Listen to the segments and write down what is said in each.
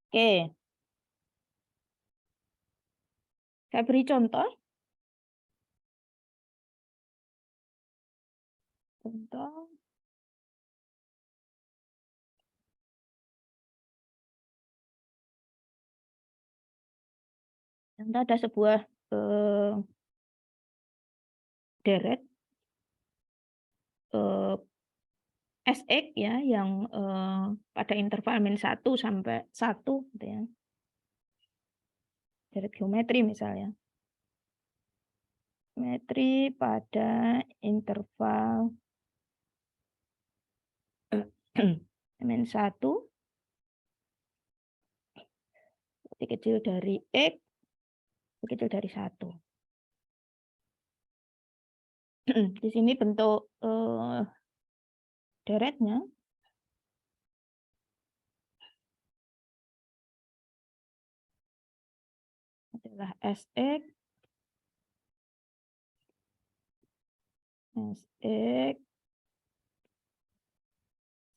Oke, saya beri contoh. Contoh. Contoh ada sebuah deret SX ya yang pada interval min 1 sampai 1 gitu ya. Deret geometri misalnya. Geometri pada interval min 1 lebih kecil dari X, lebih kecil dari 1. Di sini bentuk deretnya adalah SX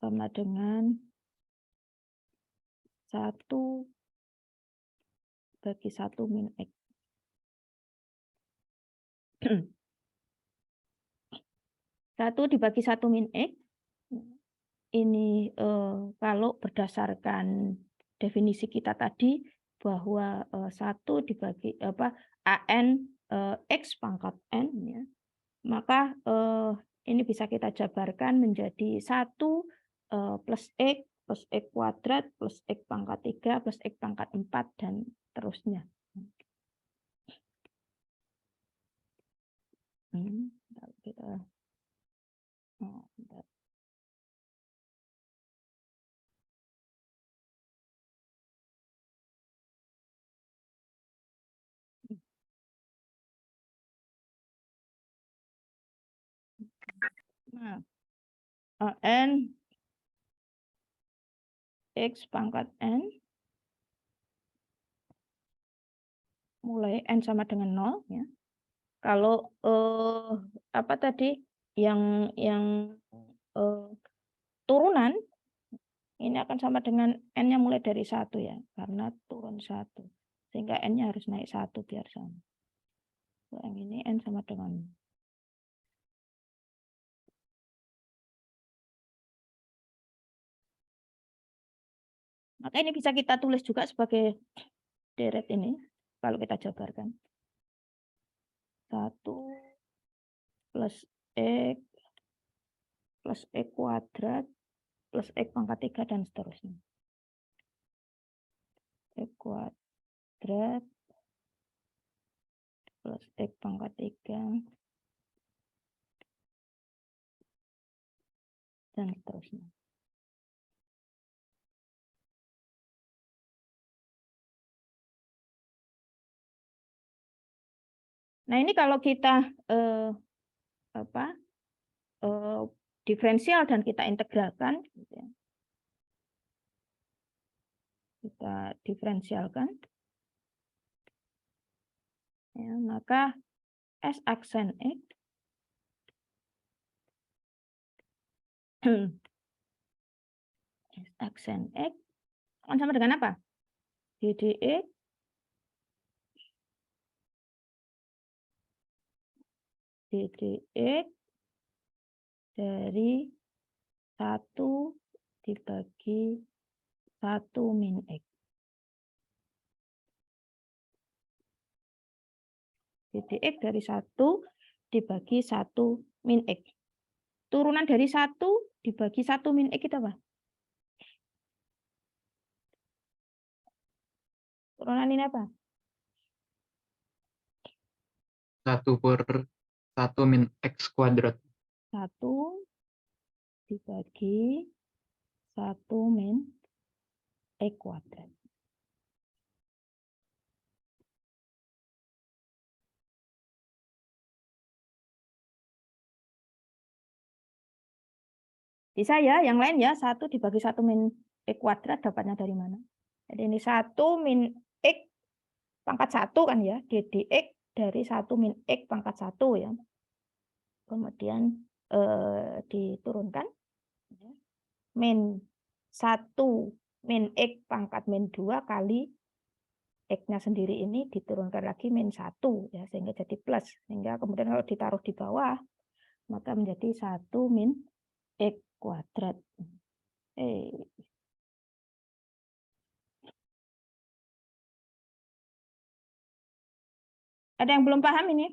sama dengan 1 bagi 1 min X. 1 dibagi 1 min X, ini kalau berdasarkan definisi kita tadi, bahwa 1 dibagi AN X pangkat N, ya, maka ini bisa kita jabarkan menjadi 1 plus X kuadrat plus X pangkat 3 plus X pangkat 4 dan terusnya. Kita nah, N X pangkat N mulai N sama dengan 0 ya. Kalau apa tadi yang turunan ini akan sama dengan N-nya mulai dari 1 ya, karena turun 1. Sehingga N-nya harus naik 1 biar sama. Yang ini N sama dengan. Maka ini bisa kita tulis juga sebagai deret ini, kalau kita jabarkan. 1 plus X kuadrat plus X pangkat 3 dan seterusnya. X kuadrat plus X pangkat 3 dan seterusnya. Nah, ini kalau kita diferensial dan kita integralkan, gitu ya. Kita diferensialkan, ya, maka S aksen X S aksen X akan sama dengan apa? ddx dari 1 dibagi 1 min X. ddx dari 1 dibagi 1 min X. Turunan dari 1 dibagi 1 min X itu apa? Turunan ini apa? 1/1 min X kuadrat. 1 dibagi 1 min X kuadrat. Bisa ya, yang lain ya, 1 dibagi 1 min X kuadrat dapatnya dari mana? Jadi ini 1 min X pangkat 1 kan ya, ddx dari 1 min X pangkat 1 ya. Kemudian diturunkan. Min 1 min X pangkat min 2 kali X-nya sendiri ini diturunkan lagi min 1 ya, sehingga jadi plus. Sehingga kemudian kalau ditaruh di bawah, maka menjadi 1 min X kuadrat. Ada yang belum paham ini?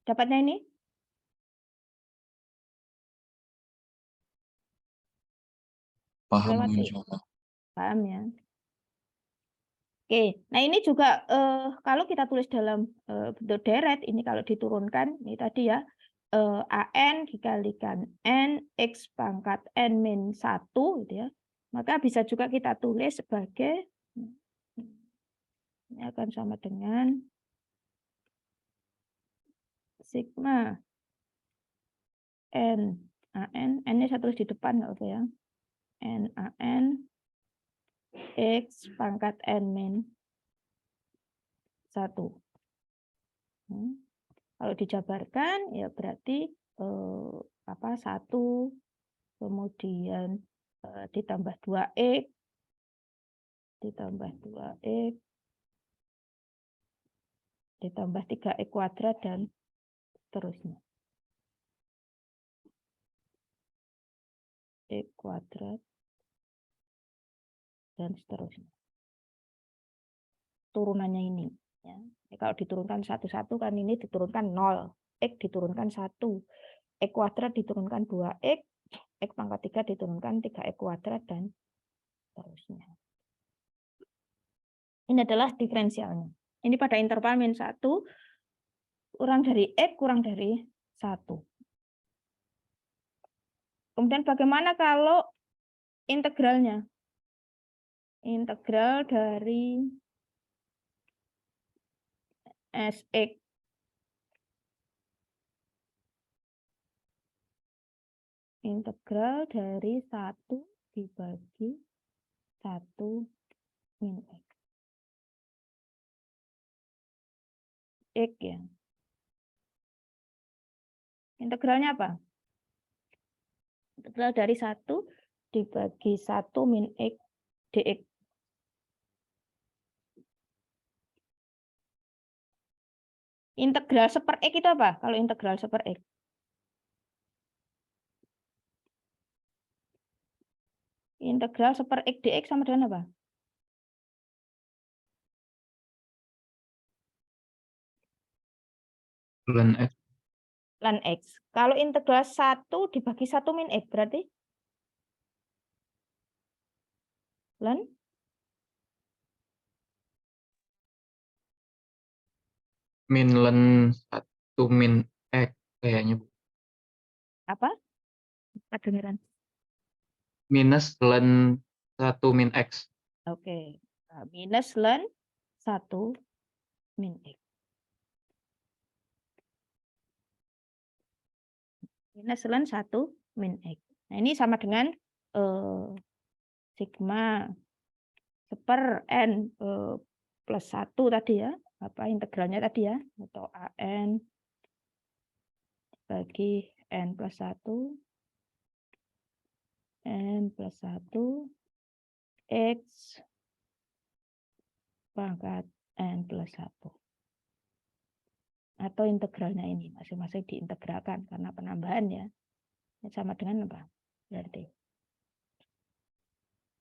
Dapatnya ini? Paham, Lewati. insyaallah. Paham ya? Oke, nah ini juga kalau kita tulis dalam bentuk deret, ini kalau diturunkan, ini tadi ya, AN dikalikan N, X pangkat N min 1, gitu ya. Maka bisa juga kita tulis sebagai, ini akan sama dengan sigma N AN, N-nya saya tulis di depan, nggak apa ya. N AN, X pangkat N min 1. Kalau dijabarkan ya berarti 1 kemudian ditambah 2x ditambah 2x ditambah 3x kuadrat dan seterusnya. X kuadrat dan seterusnya. Turunannya ini ya. Kalau diturunkan satu-satu kan ini diturunkan 0, X diturunkan 1, X kuadrat diturunkan 2x, X pangkat 3 diturunkan 3x kuadrat dan seterusnya. Ini adalah diferensialnya. Ini pada interval min 1 kurang dari X kurang dari 1. Kemudian bagaimana kalau integralnya? Integral dari Sx integral dari 1 dibagi 1 min X. X ya. Integralnya apa? Integral dari 1 dibagi 1 min X dx. Integral seper X itu apa? Kalau integral seper X. Integral seper X dx sama dengan apa? Ln X. Ln X. Kalau integral 1 dibagi 1 min X berarti? Ln? Min ln 1 min X kayaknya, Bu. Apa? Kedengeran. Minus ln 1 min X. Oke. Nah, minus ln 1 min X. Minus ln 1 min X. Nah, ini sama dengan sigma seper N plus 1 tadi ya. Apa integralnya tadi ya. Atau AN bagi N plus 1. N plus 1 X pangkat N plus 1. Atau integralnya ini masing-masing diintegralkan karena penambahan ya. Ini sama dengan apa? Berarti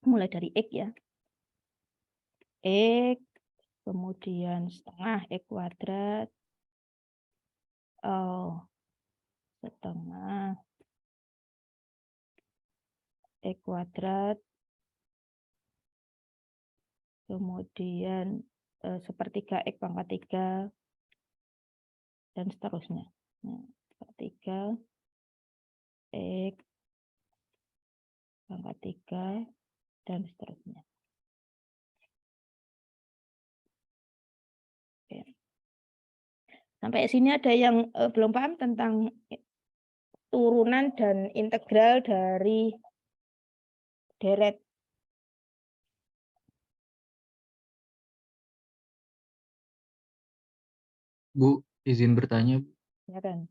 mulai dari X ya. X kemudian setengah X kuadrat setengah X kuadrat kemudian sepertiga X pangkat 3 dan seterusnya. Nah, sepertiga X pangkat 3 dan seterusnya. Oke. Sampai sini ada yang belum paham tentang turunan dan integral dari deret. Bu, izin bertanya, Bu. Ya kan?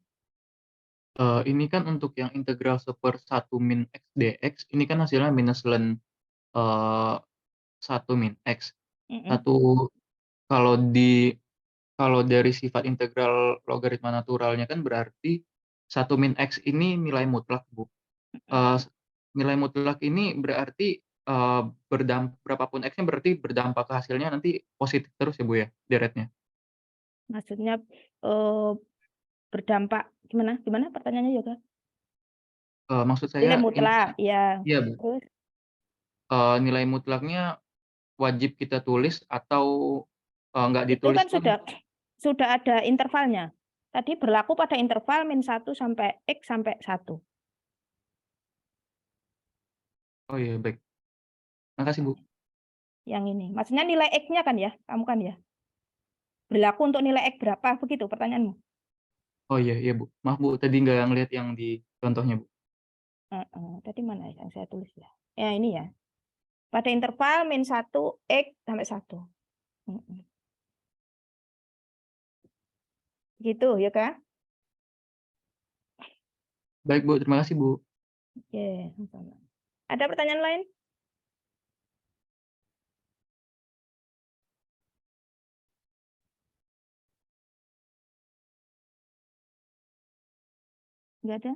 Ini kan untuk yang integral 1/1 min X dx, ini kan hasilnya minus ln, 1 min X. Mhm. Satu kalau dari sifat integral logaritma naturalnya kan berarti 1 min X ini nilai mutlak, Bu. Mhm. Nilai mutlak ini berarti, berapapun X-nya berarti berdampak ke hasilnya nanti positif terus ya, Bu, ya, deretnya? Maksudnya, eee, berdampak gimana gimana pertanyaannya Yoga? Maksud Nilai saya ini mutlak, ya. iya, Bu, Terus nilai mutlaknya wajib kita tulis atau, nggak itu ditulis kan pun sudah ada intervalnya. Tadi berlaku pada interval -1 sampai X sampai 1. oh iya, baik. Makasih, Bu. Yang ini. Maksudnya nilai X-nya kan ya? Kamu kan ya? Berlaku untuk nilai X berapa begitu pertanyaanmu? Oh iya iya, Bu. Maaf, Bu, tadi nggak ngelihat yang di contohnya, Bu. Heeh, tadi mana yang saya tulis ya? Ya ini ya. Pada interval -1 X sampai 1. Mhm. Gitu ya Kak? Baik, Bu, terima kasih, Bu. Oke, sama. Ada pertanyaan lain? Nggak ada?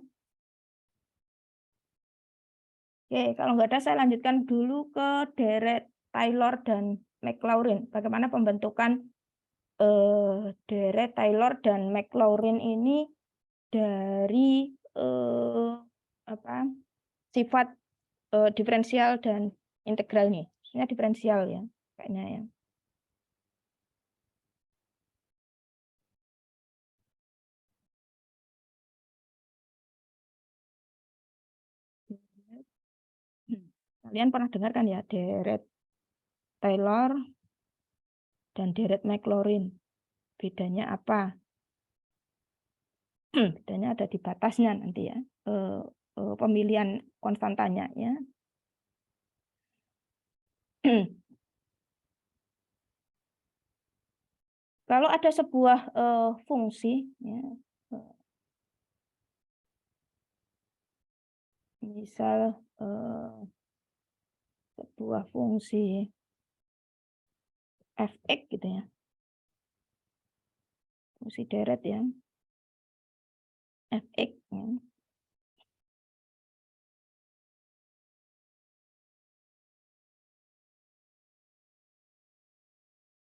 Oke, kalau nggak ada saya lanjutkan dulu ke deret Taylor dan Maclaurin. Bagaimana pembentukan deret Taylor dan Maclaurin ini dari apa, sifat diferensial dan integral nih. Maksudnya diferensial ya, kayaknya ya. Kalian pernah dengar kan ya deret Taylor dan deret Maclaurin. Bedanya apa? Bedanya ada di batasnya nanti ya. Pemilihan konstantanya ya. Kalau ada sebuah fungsi ya, misal sebuah fungsi fx gitu ya, fungsi deret ya, fx ya.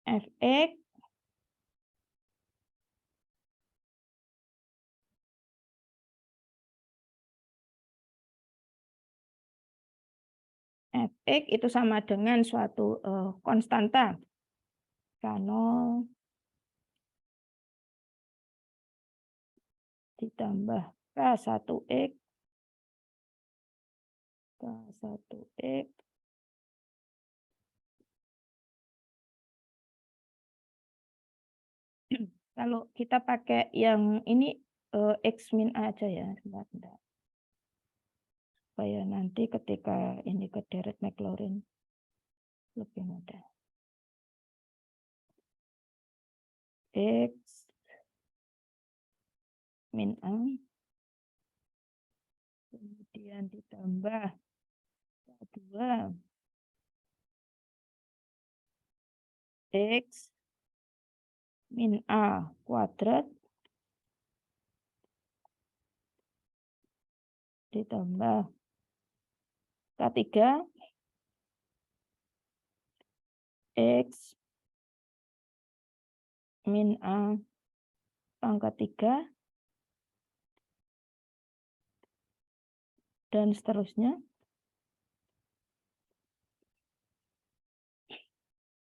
Fx Fx itu sama dengan suatu konstanta K0 ditambah K1x K1x kalau kita pakai yang ini x min A aja ya, sebentar. Supaya nanti ketika ini ke deret Maclaurin lebih mudah. X min A kemudian ditambah K2 X min A kuadrat ditambah K3 X min A pangkat 3 dan seterusnya.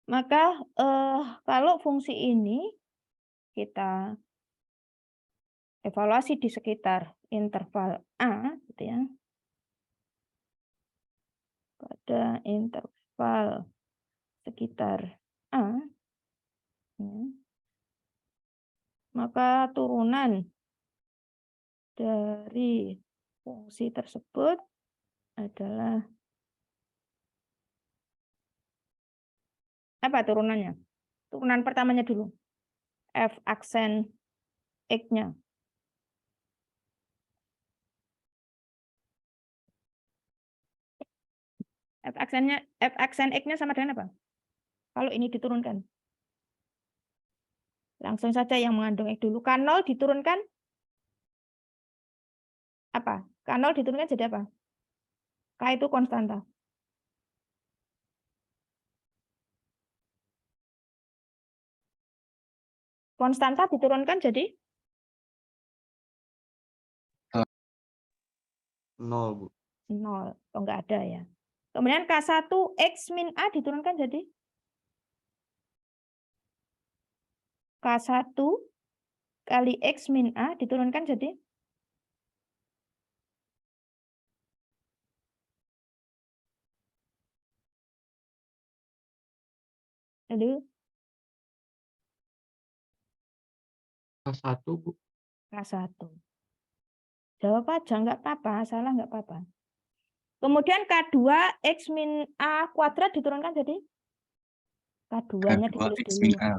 Maka kalau fungsi ini kita evaluasi di sekitar interval A gitu ya. Pada interval sekitar A ya, maka turunan dari fungsi tersebut adalah apa turunannya? Turunan pertamanya dulu. F aksen X-nya. F aksen X-nya sama dengan apa? Kalau ini diturunkan. Langsung saja yang mengandung X dulu. K0 diturunkan apa? K0 diturunkan jadi apa? K itu konstanta. Konstanta diturunkan jadi 0, Bu. 0. Oh, enggak ada ya. Kemudian K1 X min A diturunkan jadi K1 kali X min A diturunkan jadi aduh, K1, Bu. K1. Jawab aja, nggak apa-apa, salah nggak apa-apa. Kemudian K2 X min A kuadrat diturunkan jadi K2-nya K2 ditulis X dulu. min A.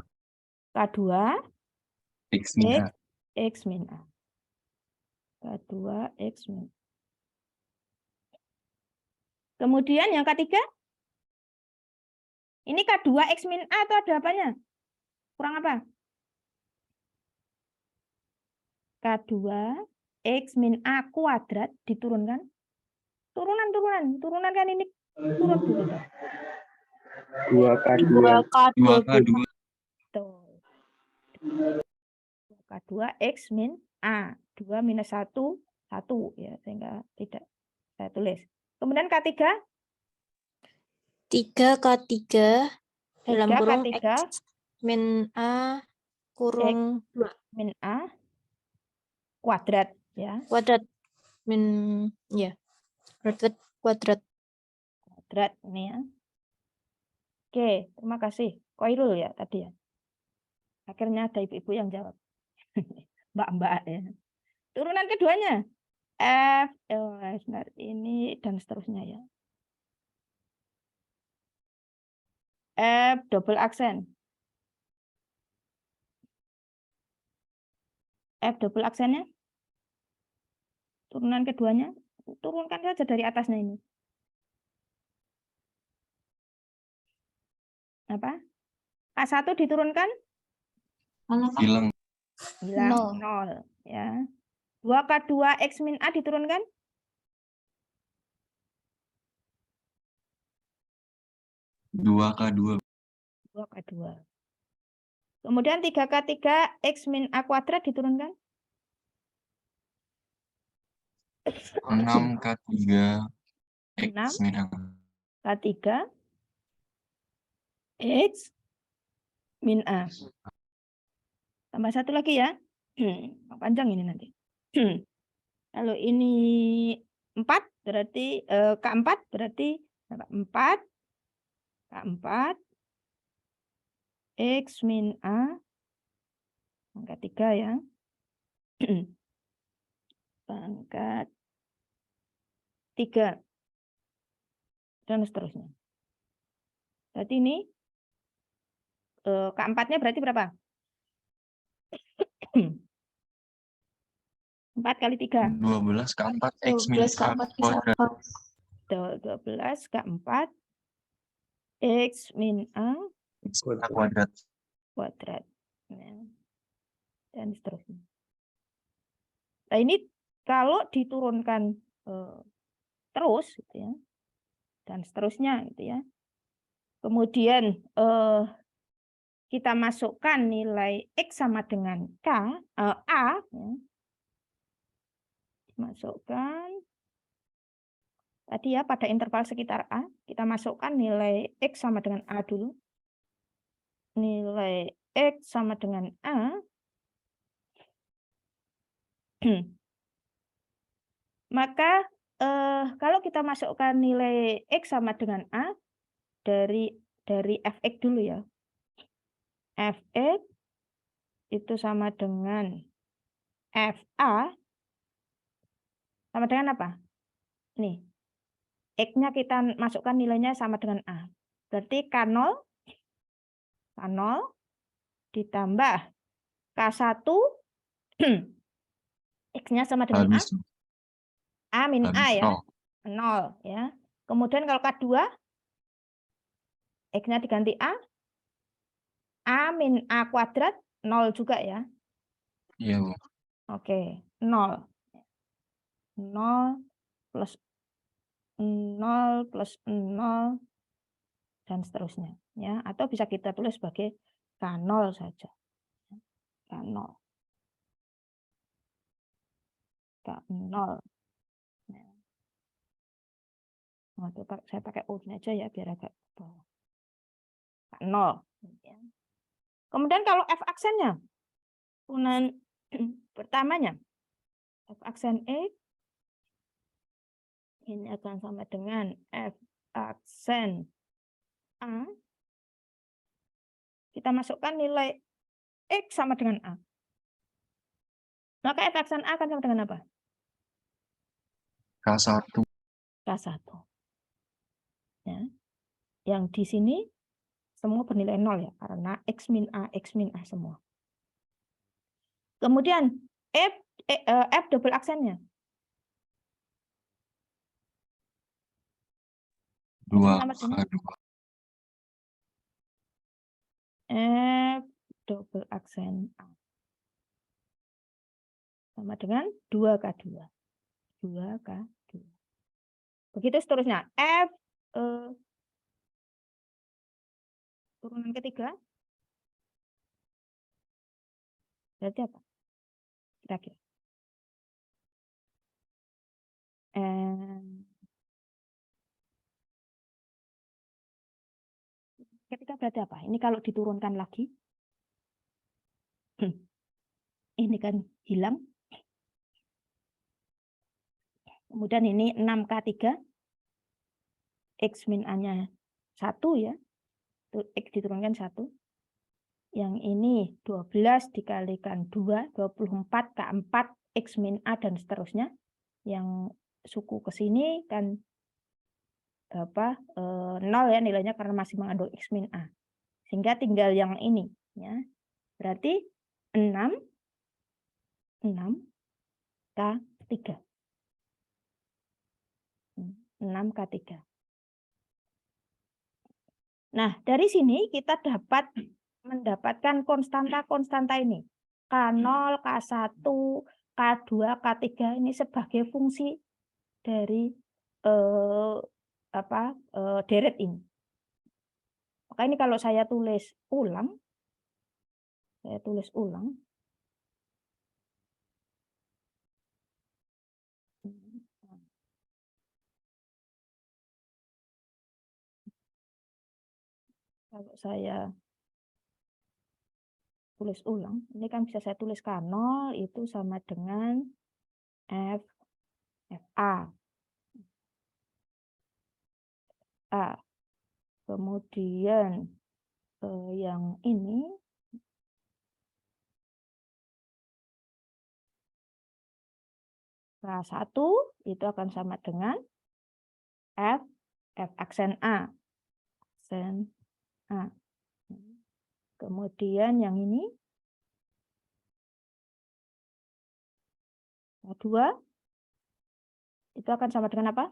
K2 X min A. X min A. K2 X min A. Kemudian yang ketiga, ini K2 X min A atau ada apanya? Kurang apa? K2 X min A kuadrat diturunkan. Turunan kan ini turun dulu. 2K2. 2K2. Tuh. K2 X min A. 2 minus 1, 1. Ya, sehingga tidak saya tulis. Kemudian K3. 3K3 dalam kurung K3 X min A kurung 2 min A kuadrat. Ya. kuadrat min ya kuadrat. Kuadrat ini ya. Oke, terima kasih. Koirul ya tadi ya. Akhirnya ada ibu-ibu yang jawab. Mbak-mbak ya. Turunan keduanya. F, ini dan seterusnya ya. F double aksen. F double aksennya. Turunan keduanya. Turunkan saja dari atasnya ini. Apa? K1 diturunkan? Hilang. Hilang 0. Ya. 2K2 X min A diturunkan? Dua K2. 2K2. Kemudian 3K3 X min A kuadrat diturunkan? 6K3 X min A. K3 X min A. Tambah satu lagi ya. Panjang ini nanti. Kalau ini 4 berarti K4 berarti 4 K4 X min A pangkat 3 ya. Pangkat 3 dan seterusnya. Berarti ini K4-nya berarti berapa? 4 kali 3. 12 K4 X min A kuadrat. 12 K4 X min A X min A kuadrat. kuadrat. Ya. Dan seterusnya. Nah ini kalau diturunkan terus gitu ya. Dan seterusnya gitu ya. Kemudian kita masukkan nilai X sama dengan A ya. Masukkan tadi ya pada interval sekitar A, kita masukkan nilai X sama dengan A dulu. Nilai X sama dengan A. Maka kalau kita masukkan nilai X sama dengan A dari Fx dulu ya. Fx itu sama dengan Fa sama dengan apa? Nih. X-nya kita masukkan nilainya sama dengan A. Berarti K0 ditambah K1 X-nya sama dengan A. A min A ya. 0 ya. Kemudian kalau K2, X-nya diganti A min A kuadrat, 0 juga ya. Iya, Bu. Oke, 0. 0 plus 0 plus 0 dan seterusnya ya, atau bisa kita tulis sebagai K0 saja. K0. K0. Nah, saya pakai U aja ya biar agak bawah. K0. Kemudian kalau F aksennya, turunan pertamanya F aksen X ini akan sama dengan F aksen A. Kita masukkan nilai X sama dengan A. Maka F aksen A akan sama dengan apa? K1. K1. Ya. Yang di sini semua bernilai 0 ya, karena X min A semua. Kemudian F double aksennya. 2K2. F double aksen A. Sama dengan 2K2. 2K2. Begitu seterusnya. F turunan ketiga. Berarti apa? Kira-kira. Ketika berarti apa? Ini kalau diturunkan lagi. Ini kan hilang. Kemudian ini 6K3. X min A-nya 1 ya. X diturunkan 1. Yang ini 12 dikalikan 2, 24 K4, X min A dan seterusnya. Yang suku ke sini kan 0 ya nilainya karena masih mengandung X min A. Sehingga tinggal yang ini ya. Berarti 6 K3. 6K3. Nah, dari sini kita dapat mendapatkan konstanta-konstanta ini. K0, K1, K2, K3 ini sebagai fungsi dari deret ini. Maka ini kalau saya tulis ulang, kalau saya tulis ulang, ini kan bisa saya tulis K0 itu sama dengan FA. Kemudian yang ini K1 itu akan sama dengan F aksen A. Aksen A. Kemudian yang ini K2 itu akan sama dengan apa?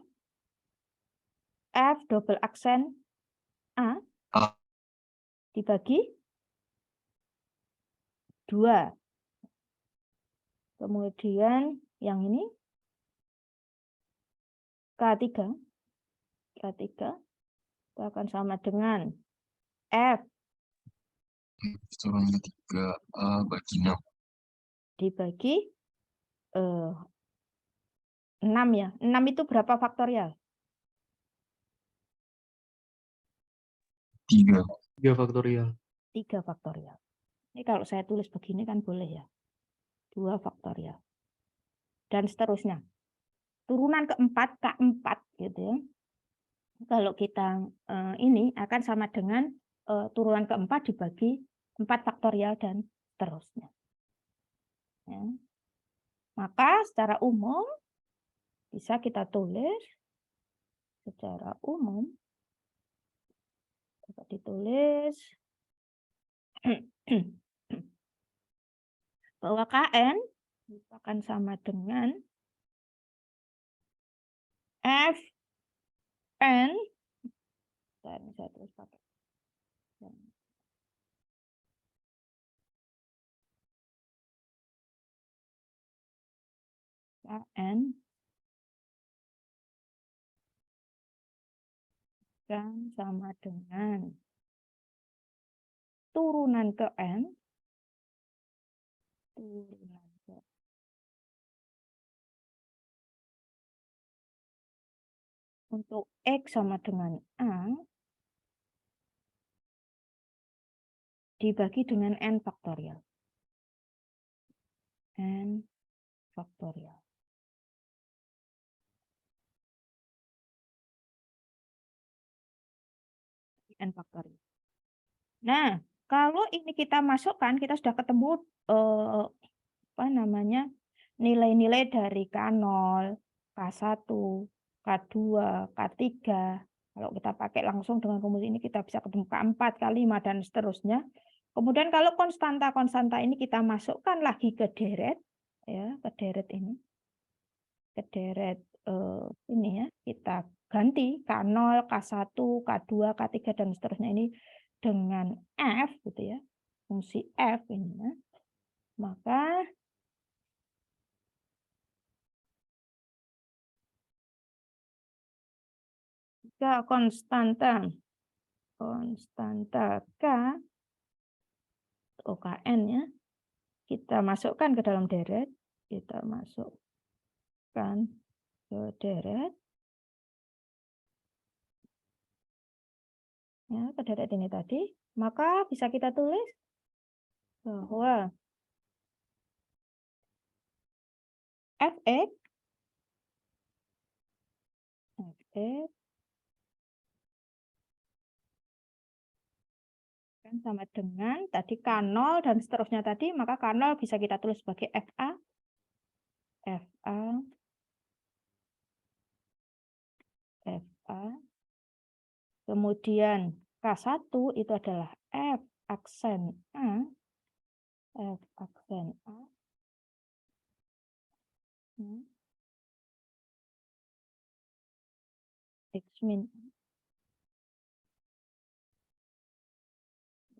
F double aksen A dibagi 2. Kemudian yang ini K3 itu akan sama dengan F turunan 3A bagi 6. dibagi 6 ya. 6 itu berapa faktorial? 3. 3 faktorial. 3 faktorial. Ini kalau saya tulis begini kan boleh ya. 2 faktorial. Dan seterusnya. Turunan keempat, K4 gitu ya. Kalau kita ini akan sama dengan turunan keempat dibagi 4 faktorial dan seterusnya. Ya. Maka secara umum bisa kita tulis secara umum dapat ditulis bahwa Kn akan sama dengan F N, saya tulis pakai N kan sama dengan turunan ke N, turunan ke untuk X sama dengan A dibagi dengan N faktorial. N faktorial. N faktorial. Nah, kalau ini kita masukkan, kita sudah ketemu apa namanya nilai-nilai dari K0, K1, K2, K3. Kalau kita pakai langsung dengan rumus ini kita bisa ketemu K4, K5 dan seterusnya. Kemudian kalau konstanta-konstanta ini kita masukkan lagi ke deret, ya, ke deret ini, ke deret ini ya, kita ganti K0, K1, K2, K3 dan seterusnya ini dengan F gitu ya, fungsi F ini ya. Maka jika konstanta K atau Kn ya, kita masukkan ke dalam deret, kita masukkan ke deret, ya, ke deret ini tadi, maka bisa kita tulis bahwa Fx kan sama dengan tadi K0 dan seterusnya tadi, maka K0 bisa kita tulis sebagai FA, kemudian K1 itu adalah F aksen A, X min A.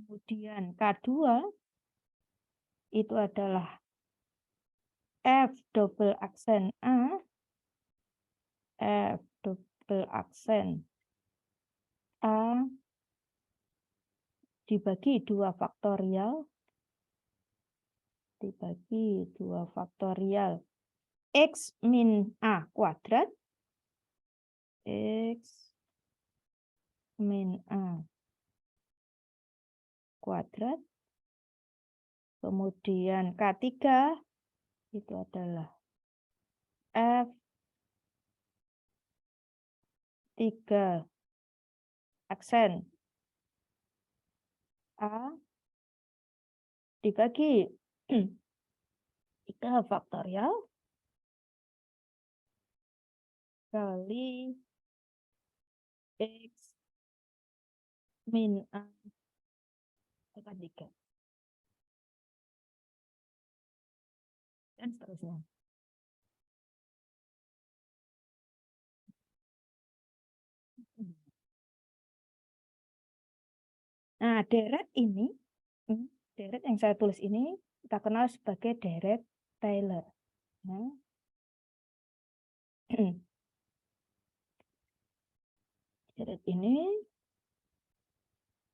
Kemudian K2 itu adalah F double aksen A, dibagi 2 faktorial, X min A kuadrat, X min A kuadrat, kemudian K3 itu adalah F 3 aksen A dibagi 3 faktorial kali X min A pangkat 3 dan seterusnya. Nah, deret ini, deret yang saya tulis ini kita kenal sebagai deret Taylor. Nah, deret ini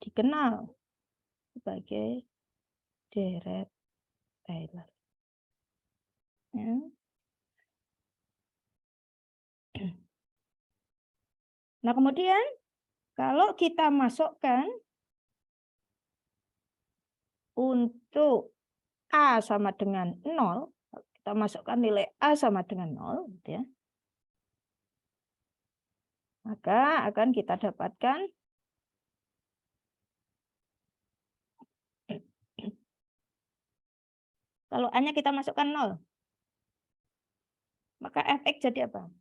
dikenal sebagai deret Taylor. Ya. Nah, kemudian kalau kita masukkan untuk A sama dengan 0, kita masukkan nilai A sama dengan 0, gitu ya, maka akan kita dapatkan kalau A-nya kita masukkan 0, maka Fx jadi apa?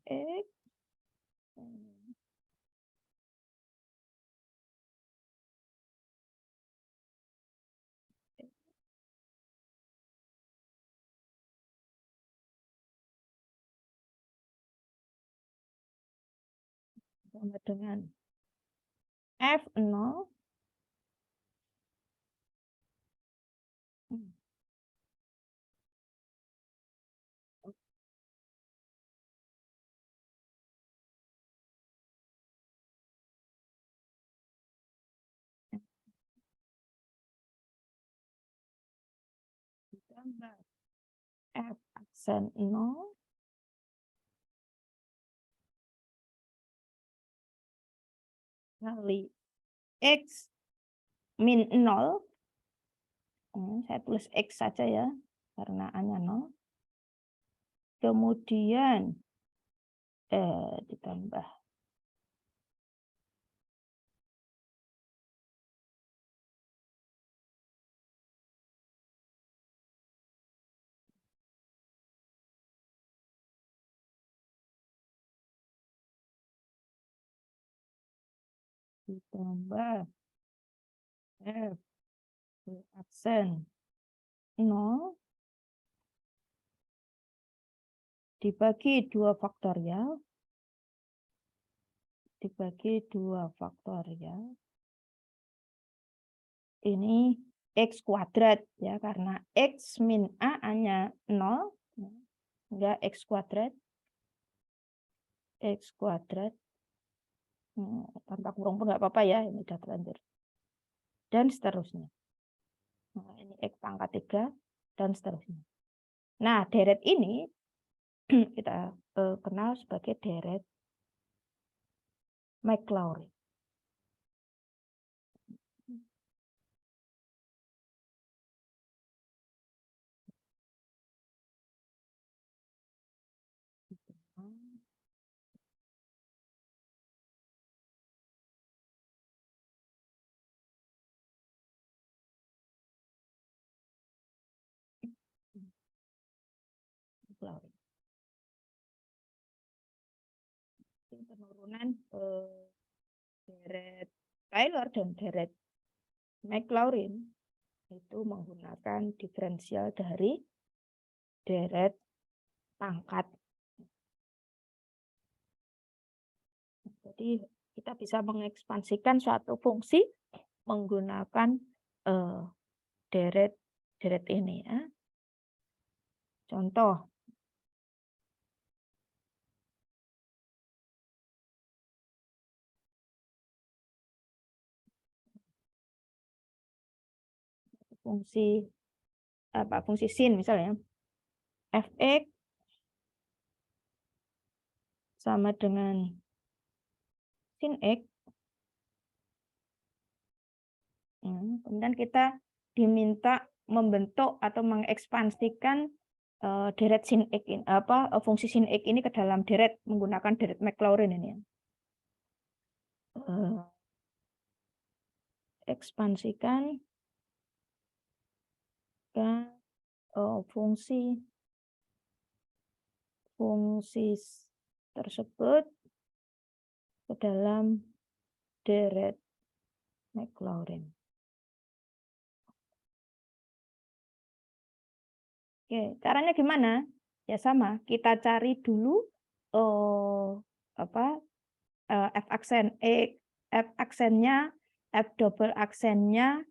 Fx sama dengan F0 ditambah F aksen 0 kali X min 0. Saya tulis X saja ya, karena A-nya 0. Kemudian ditambah F aksen 0 dibagi 2 faktorial ini X kuadrat ya, karena X min A hanya 0 enggak X kuadrat tanpa kurung pun nggak apa-apa ya, ini udah terlanjur, dan seterusnya. Nah, ini X pangkat 3 dan seterusnya. Nah, deret ini kita kenal sebagai deret Maclaurin. Penurunan deret Taylor dan deret Maclaurin itu menggunakan diferensial dari deret pangkat. Jadi kita bisa mengekspansikan suatu fungsi menggunakan deret ini ya. Contoh fungsi sin misalnya fx sama dengan sin x. Kemudian kita diminta membentuk atau mengekspansikan deret sin x ini, fungsi sin x ini ke dalam deret menggunakan deret Maclaurin ini. Ekspansikan ke fungsi tersebut ke dalam deret Maclaurin. Oke, caranya gimana? Ya sama, kita cari dulu F aksen X, F aksennya, F double aksennya,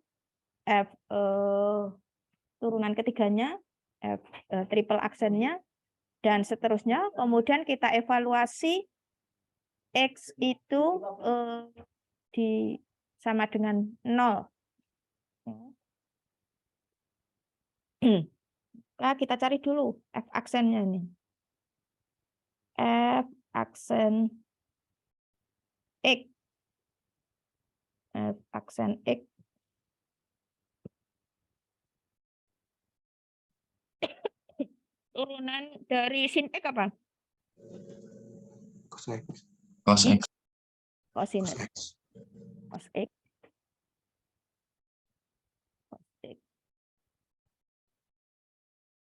F turunan ketiganya, F triple aksennya, dan seterusnya. Kemudian kita evaluasi X itu sama dengan 0. Nah, kita cari dulu F aksennya ini. F aksen X. F aksen X. Turunan dari sin X apa? Cos X. Cos X. Cosinus. Cos X.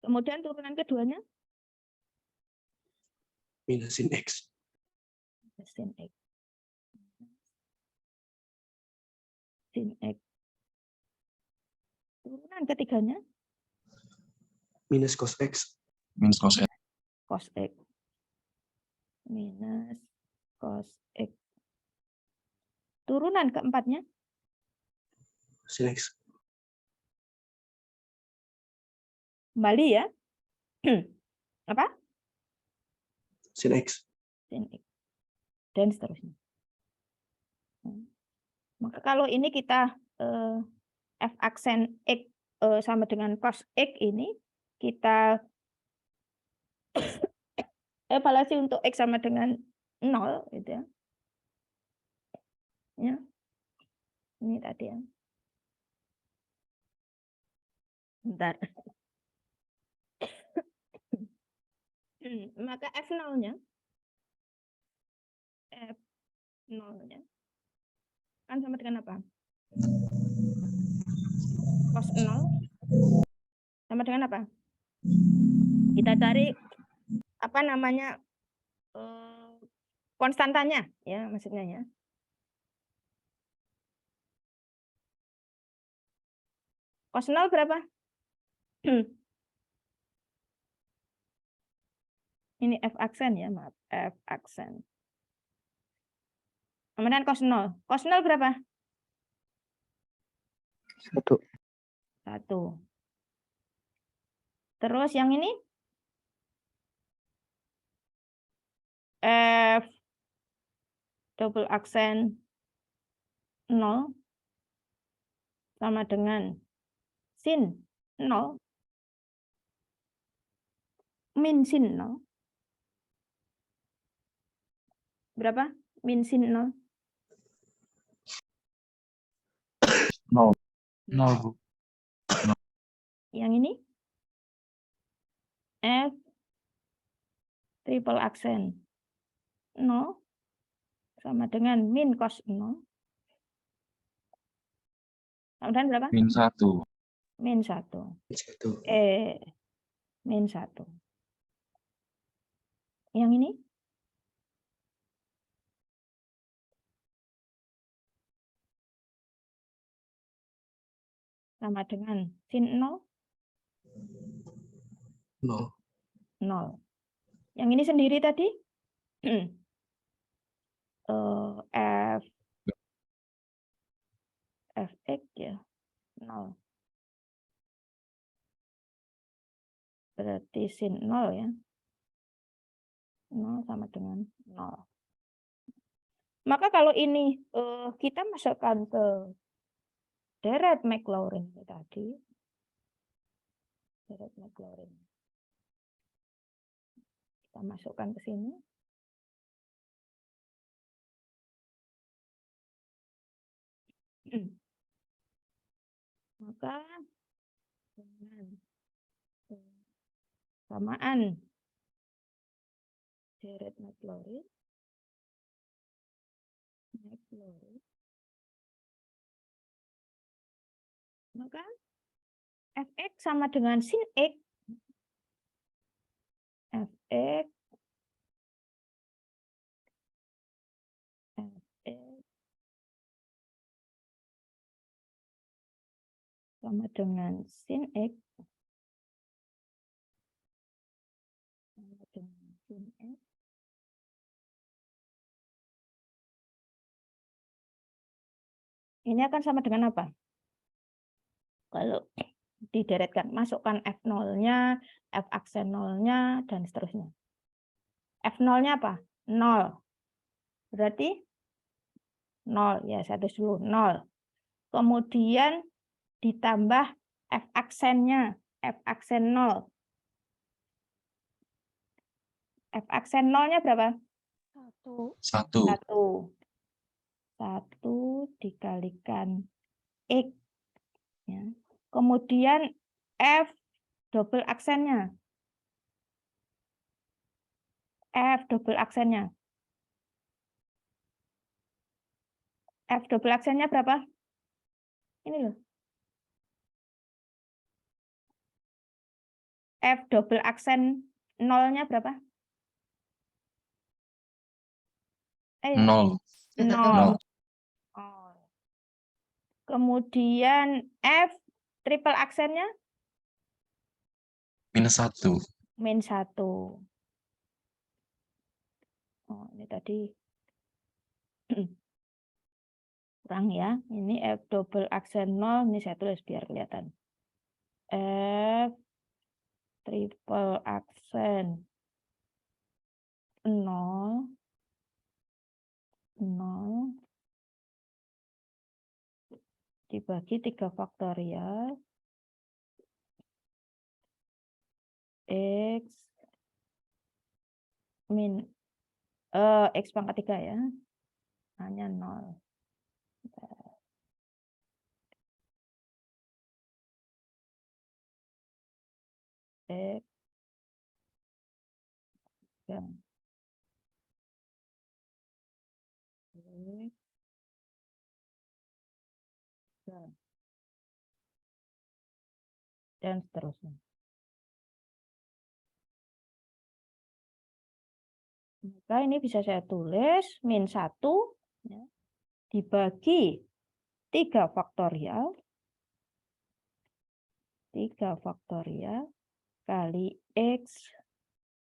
Kemudian turunan keduanya? Minus sin X. Sin X. Sin X. Turunan ketiganya? Minus cos X. Minus cos X. Cos X. Minus cos X. Turunan keempatnya. Sin X. Kembali ya. Apa? Sin X. Sin X. Dan seterusnya. Maka kalau ini kita F aksen X sama dengan cos X ini, kita evaluasi untuk X sama dengan 0 gitu ya. Ya. Ini tadi ya. Bentar. Maka F0-nya kan sama dengan apa? Cos 0 sama dengan apa? Kita cari apa namanya konstantanya ya, maksudnya ya. Cos 0 berapa? Ini F aksen ya, maaf. F aksen. Kemudian cos 0. Cos 0 berapa? 1. 1. Terus yang ini? F double aksen 0 sama dengan sin 0 min sin 0. Berapa? Min sin 0. 0. 0, Bu. Yang ini? F triple aksen 0 sama dengan min cos 0. Kemudian berapa? Min 1. Min 1. Min 1. Yang ini? Sama dengan sin 0. 0. 0. Yang ini sendiri tadi? Fx ya 0. Berarti sin 0 ya. 0 sama dengan 0. Maka kalau ini kita masukkan ke deret Maclaurin tadi. Deret Maclaurin. Kita masukkan ke sini. Maka dengan samaan deret Maclaurin, maka Fx sama dengan sin X. Fx sama dengan sin X. Sama dengan sin X. Ini akan sama dengan apa? Kalau dideretkan, masukkan F0-nya, F aksen 0-nya, dan seterusnya. F0-nya apa? 0. Berarti 0. Ya, saya tulis dulu. 0. Kemudian ditambah F aksennya. F aksen 0. F aksen 0-nya berapa? 1. 1 dikalikan X. Ya. Kemudian F double aksennya. F double aksennya. F double aksennya berapa? Ini loh. F double aksen 0-nya berapa? 0. 0. Kemudian F triple aksennya? Minus 1. Min 1. Oh, ini tadi kurang ya. Ini F double aksen 0, ini saya tulis biar kelihatan. F triple aksen 0, 0 dibagi 3 faktorial X min X pangkat 3 ya, hanya 0. X ya. X ya. Dan seterusnya. Maka ini bisa saya tulis min 1 ya, dibagi 3 faktorial kali X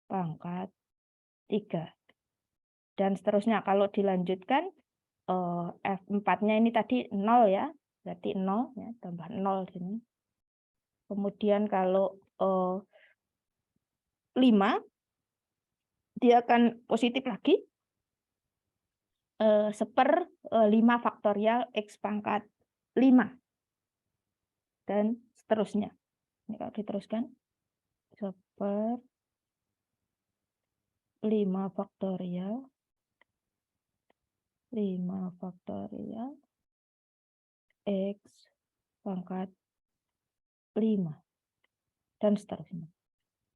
pangkat 3. Dan seterusnya kalau dilanjutkan F4-nya ini tadi 0 ya, berarti 0 ya, tambah 0 sini. Kemudian kalau 5 dia akan positif lagi 1/5 faktorial X pangkat 5 dan seterusnya. Ini kalau diteruskan 1/5 faktorial 5 faktorial X pangkat 5 dan seterusnya.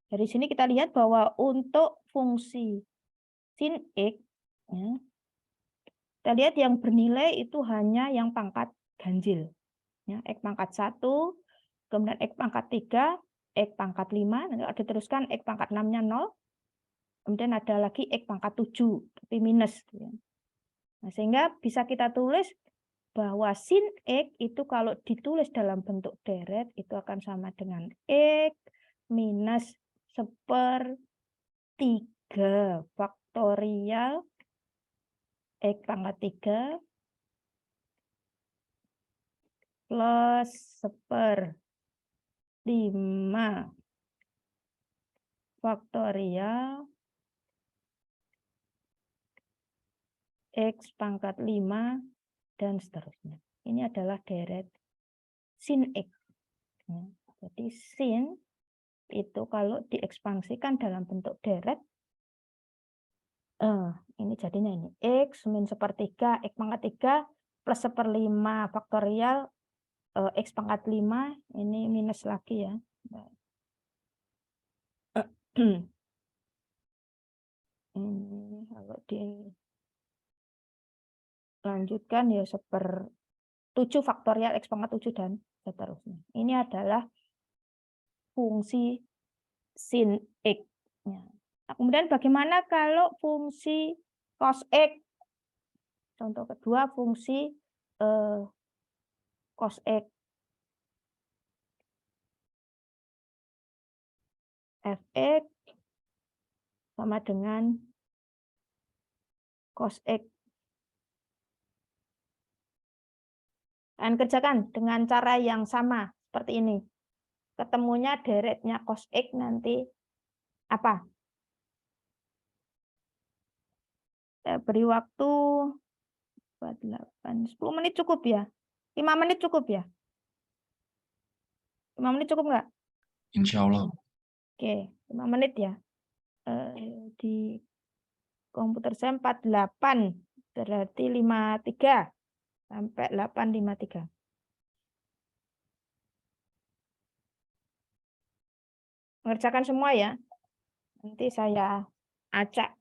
Dari sini kita lihat bahwa untuk fungsi sin X ya, kita lihat yang bernilai itu hanya yang pangkat ganjil ya, X pangkat 1, kemudian X pangkat 3, X pangkat 5, nanti kalau diteruskan X pangkat 6-nya 0, kemudian ada lagi X pangkat 7 tapi minus ya. Nah, sehingga bisa kita tulis bahwa sin X itu kalau ditulis dalam bentuk deret itu akan sama dengan X minus 1/3 faktorial X pangkat 3 plus 1/5 faktorial X pangkat 5 dan seterusnya. Ini adalah deret sin X. Ya. Jadi sin itu kalau diekspansikan dalam bentuk deret, ini jadinya ini X min 1/3 X pangkat 3 plus 1/5 faktorial X pangkat 5, ini minus lagi ya. Ini kalau dilanjutkan ya 1/7 faktorial X pangkat 7 dan seterusnya. Ini adalah fungsi sin X. Ya. Nah, kemudian bagaimana kalau fungsi cos X? Contoh kedua fungsi cos X. Fx sama dengan cos X. Kalian kerjakan dengan cara yang sama seperti ini. Ketemunya deretnya cos X nanti apa? Saya beri waktu 8, 10 menit cukup ya? 5 menit cukup ya? 5 menit cukup nggak? Insya Allah. Oke, 5 menit ya. Di komputer saya 48, berarti 53 sampai 8:53. Mengerjakan semua ya. Nanti saya acak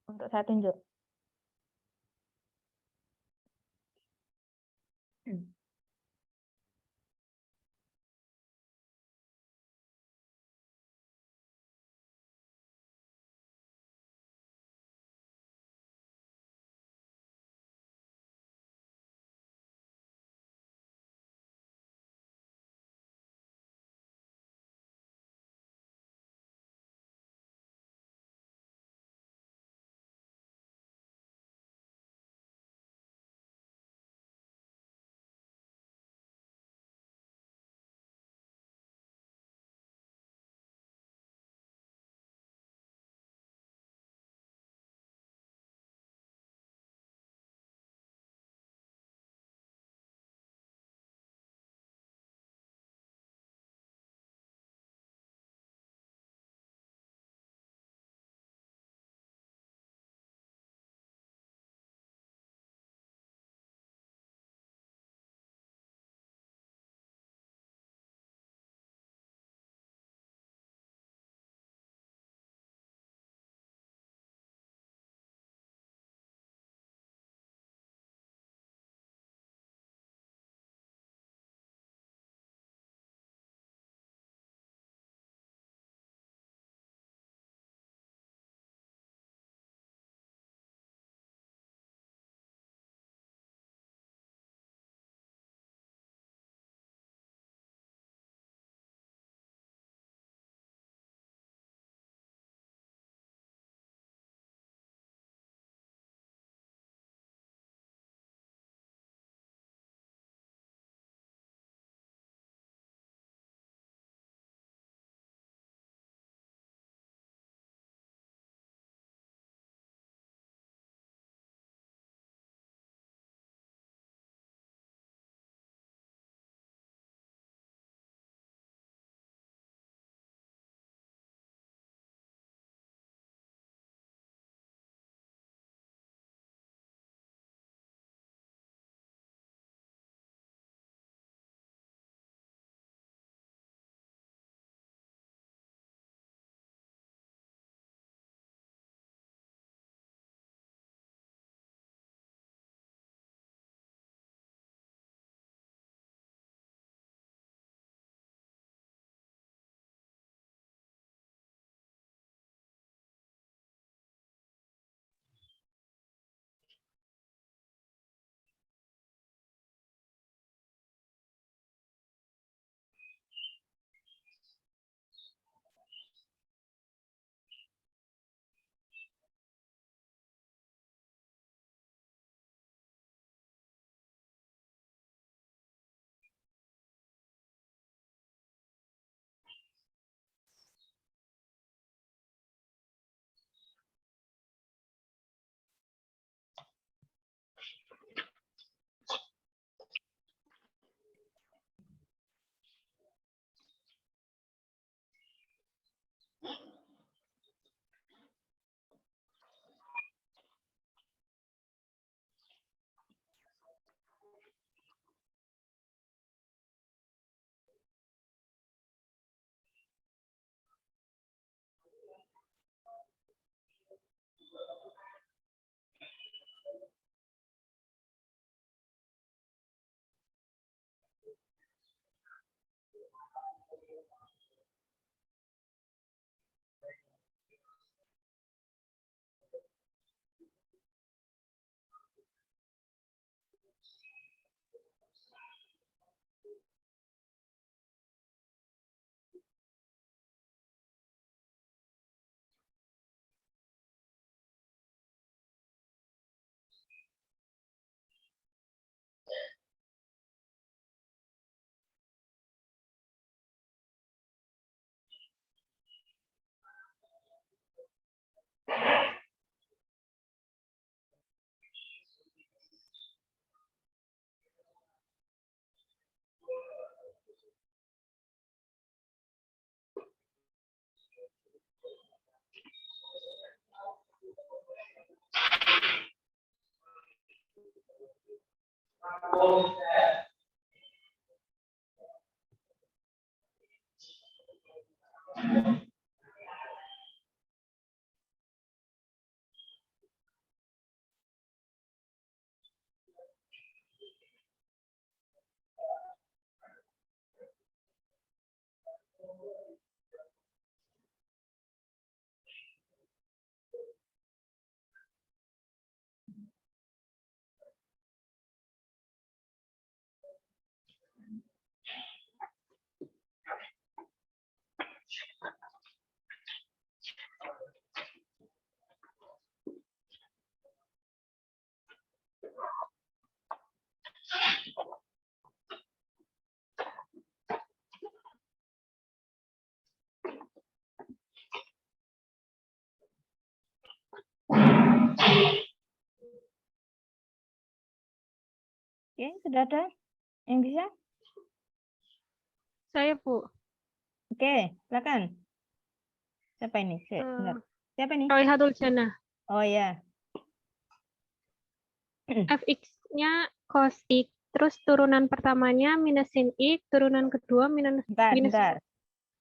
untuk saya tunjuk. Oke, sudah ada yang bisa? Saya, Bu. Oke, silakan. Siapa ini? Bentar. Siapa ini? Raihatul Jannah. Oh ya. Fx-nya cos X. Terus turunan pertamanya minus sin X. Turunan kedua minus Bentar.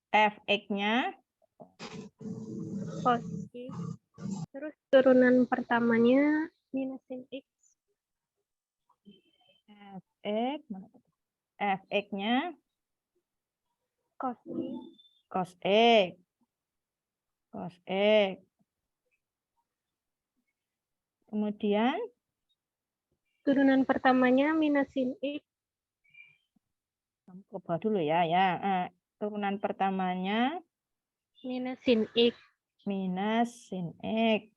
Fx-nya cos X. Terus turunan pertamanya minus sin X. Fx-nya Cos X. cos X. Cos X. Kemudian Turunan pertamanya minus sin X. coba dulu ya. Turunan pertamanya Minus sin X. minus sin X.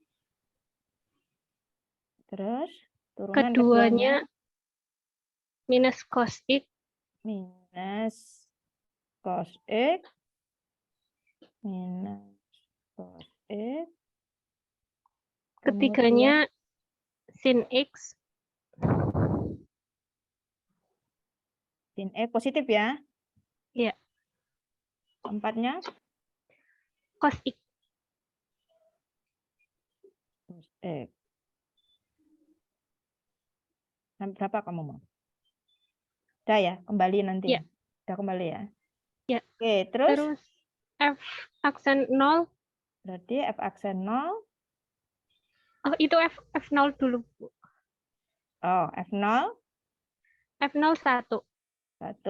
Terus turunan Keduanya keduanya minus cos X. minus cos X. Minus cos X. Ketiganya sin X. Sin X positif ya? Ya. Empatnya Cos X. cos X. Sampai berapa kamu mau? Udah ya, kembali nanti. Ya. Udah kembali ya? Ya. Oke, terus F aksen 0. berarti F aksen 0. Oh, itu F0 dulu, Bu. Oh, F0. F0 1. 1.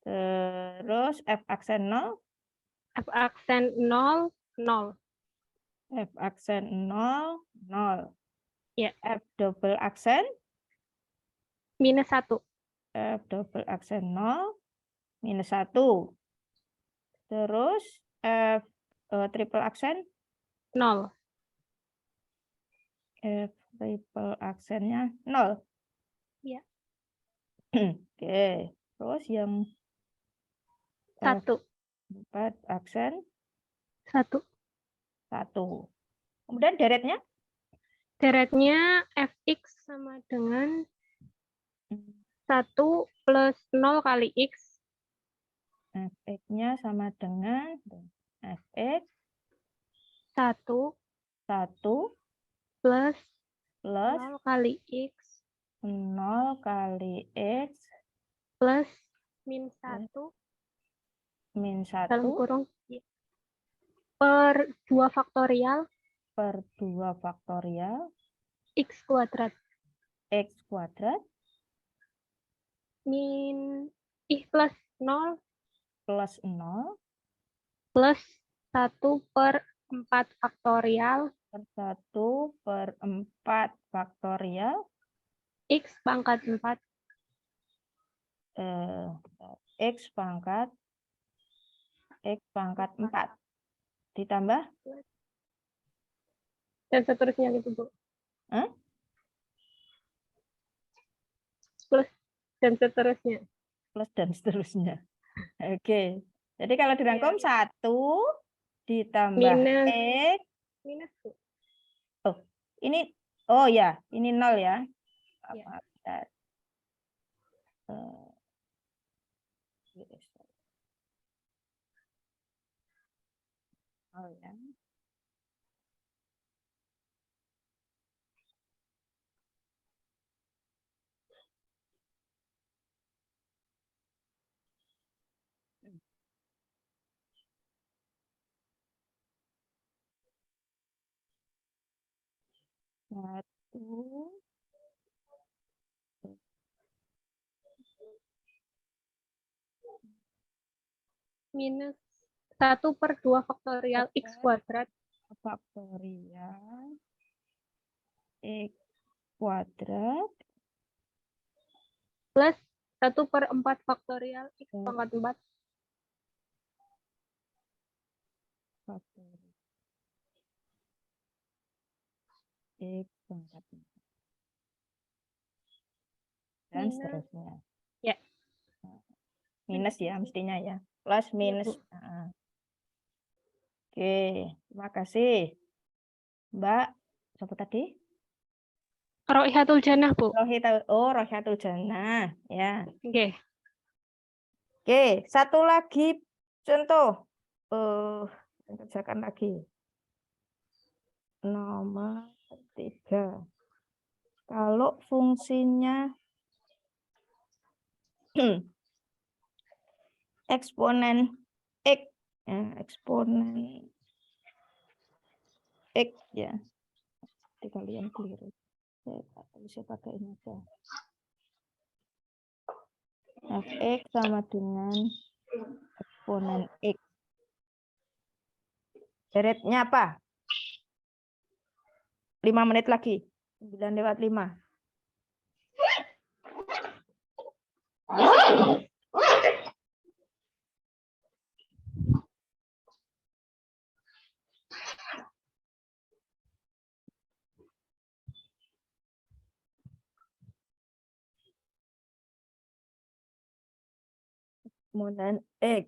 Terus F aksen 0. F aksen 0, 0. F aksen 0, 0. Ya. F double aksen. Minus 1. F double aksen 0, minus 1. Terus F triple aksen. 0. F triple aksennya 0. Ya. Oke. Terus yang 1. 4 aksen 1. 1. Kemudian deretnya? Deretnya Fx sama dengan 1 plus 0 kali X. Fx-nya sama dengan Fx 1 plus 0 kali X 0 kali X plus min 1 min 1 dalam kurung per 2 faktorial per 2 faktorial X kuadrat X kuadrat min plus 0 plus 0 plus 1 per 4 faktorial per 1 per 4 faktorial X pangkat 4 X pangkat 4 ditambah dan seterusnya gitu, Bu. Hah? Plus dan seterusnya. Plus dan seterusnya. Oke. Jadi kalau dirangkum 1 ditambah Minus. X. Minus, Bu. Oh, ini ya, ini 0 ya. Ya. Bentar. Oh ya. 1 Minus 1/2 faktorial X kuadrat. faktorial X kuadrat Plus 1/4 faktorial X pangkat 4. faktorial X pangkat 4. Dan Minus. seterusnya. Ya. Minus ya mestinya ya. Plus minus. Bu. Nah. Oke, terima kasih. Mbak, siapa tadi? Roihatul Jannah, Bu. Rohiatul Jannah, ya. Oke. Oke, satu lagi contoh. Kerjakan lagi. Nomor 3. Kalau fungsinya eksponen X, ya, eksponen X ya. Nanti kalian keliru. Saya pakai ini aja. Fx sama dengan eksponen X. Beretnya apa? 5 menit lagi. 9:05. Eksponen X.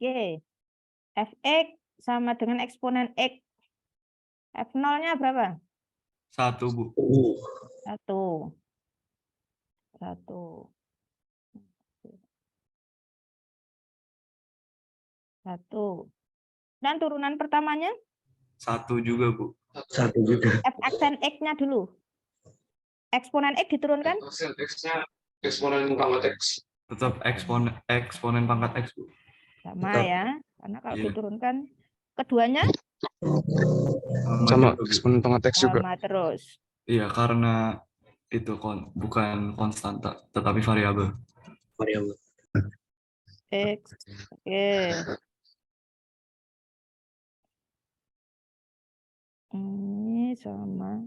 Oke. Fx sama dengan eksponen X. F0-nya berapa? 1, Bu. 1. 1. 1. Dan turunan pertamanya? 1 juga, Bu. 1 juga. F aksen X-nya dulu. Eksponen X diturunkan? X-nya eksponen pangkat X. Tetap eksponen pangkat X, Bu. Sama Tetap. ya. Karena kalau Iya. diturunkan. Keduanya? Sama juga, Bu. eksponen pangkat X juga. Sama terus. Iya, karena itu bukan konstanta, tetapi variabel. Variabel. X. Oke. Ini sama.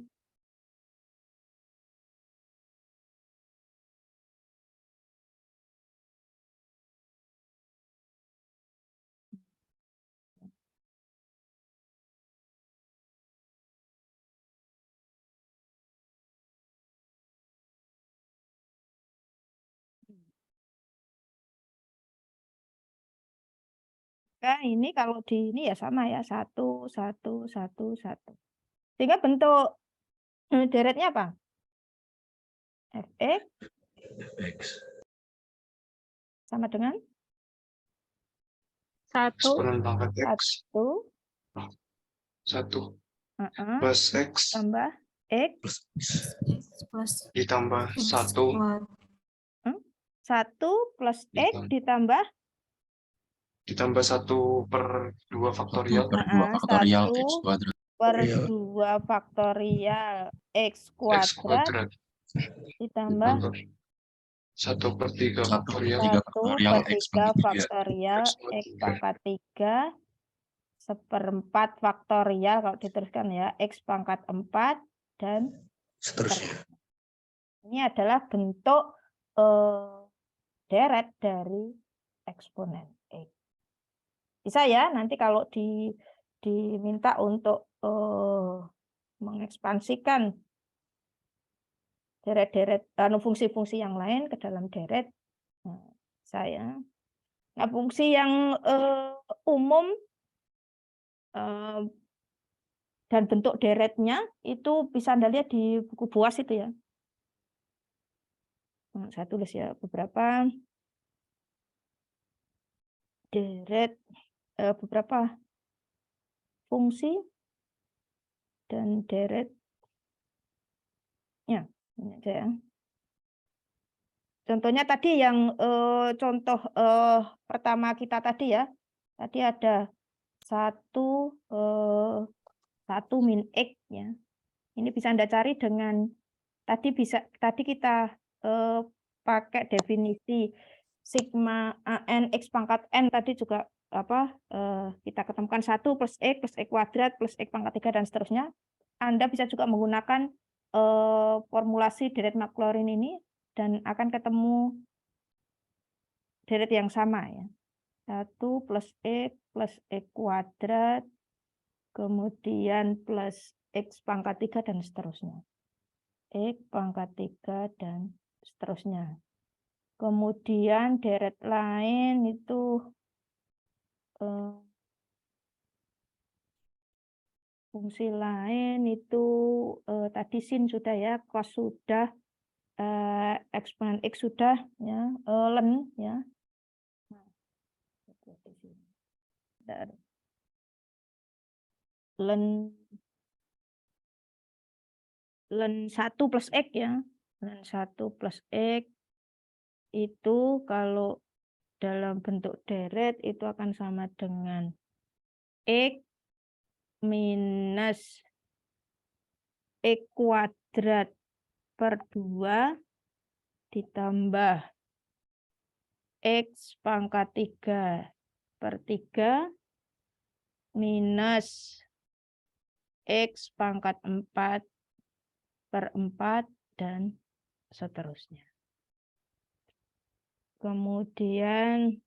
Nah, ini kalau di ini ya sama ya. 1, 1, 1, 1. Sehingga bentuk deretnya apa? Fx X. sama dengan 1 Eksponen pangkat X. 1 1 uh-uh, plus X tambah X Plus ditambah X 1 kuadrat. 1 plus X ditambah 1/2 faktorial. 1 per Iya. 2 faktorial X X kuadrat kuadrat ditambah 1/3 faktorial 1/3 faktorial X pangkat 3 1/4 faktorial kalau diteruskan ya X pangkat 4 dan seterusnya. ini adalah bentuk deret dari eksponen X. Bisa ya nanti kalau diminta untuk mengekspansikan deret-deret fungsi-fungsi yang lain ke dalam deret. Nah, saya. Nah, fungsi yang umum dan bentuk deretnya itu bisa Anda lihat di buku BUAS itu ya. Nah, saya tulis ya beberapa deret beberapa fungsi dan deretnya. Ini aja ya. Contohnya tadi yang contoh pertama kita tadi ya. Tadi ada 1 min X ya. Ini bisa Anda cari dengan tadi kita pakai definisi sigma AN X pangkat N tadi juga kita ketemukan 1 plus X kuadrat plus X pangkat 3 dan seterusnya. Anda bisa juga menggunakan formulasi deret Maclaurin ini dan akan ketemu deret yang sama ya. 1 plus X kuadrat kemudian plus X pangkat 3 dan seterusnya. X pangkat 3 dan seterusnya. Kemudian deret lain itu fungsi lain itu tadi sin sudah ya, cos sudah, eksponen X sudah ya, len ya. Len 1 plus X ya. Len 1 plus X itu kalau dalam bentuk deret itu akan sama dengan X minus X kuadrat per 2 ditambah X pangkat 3 per 3 minus X pangkat 4 per 4 dan seterusnya. Kemudian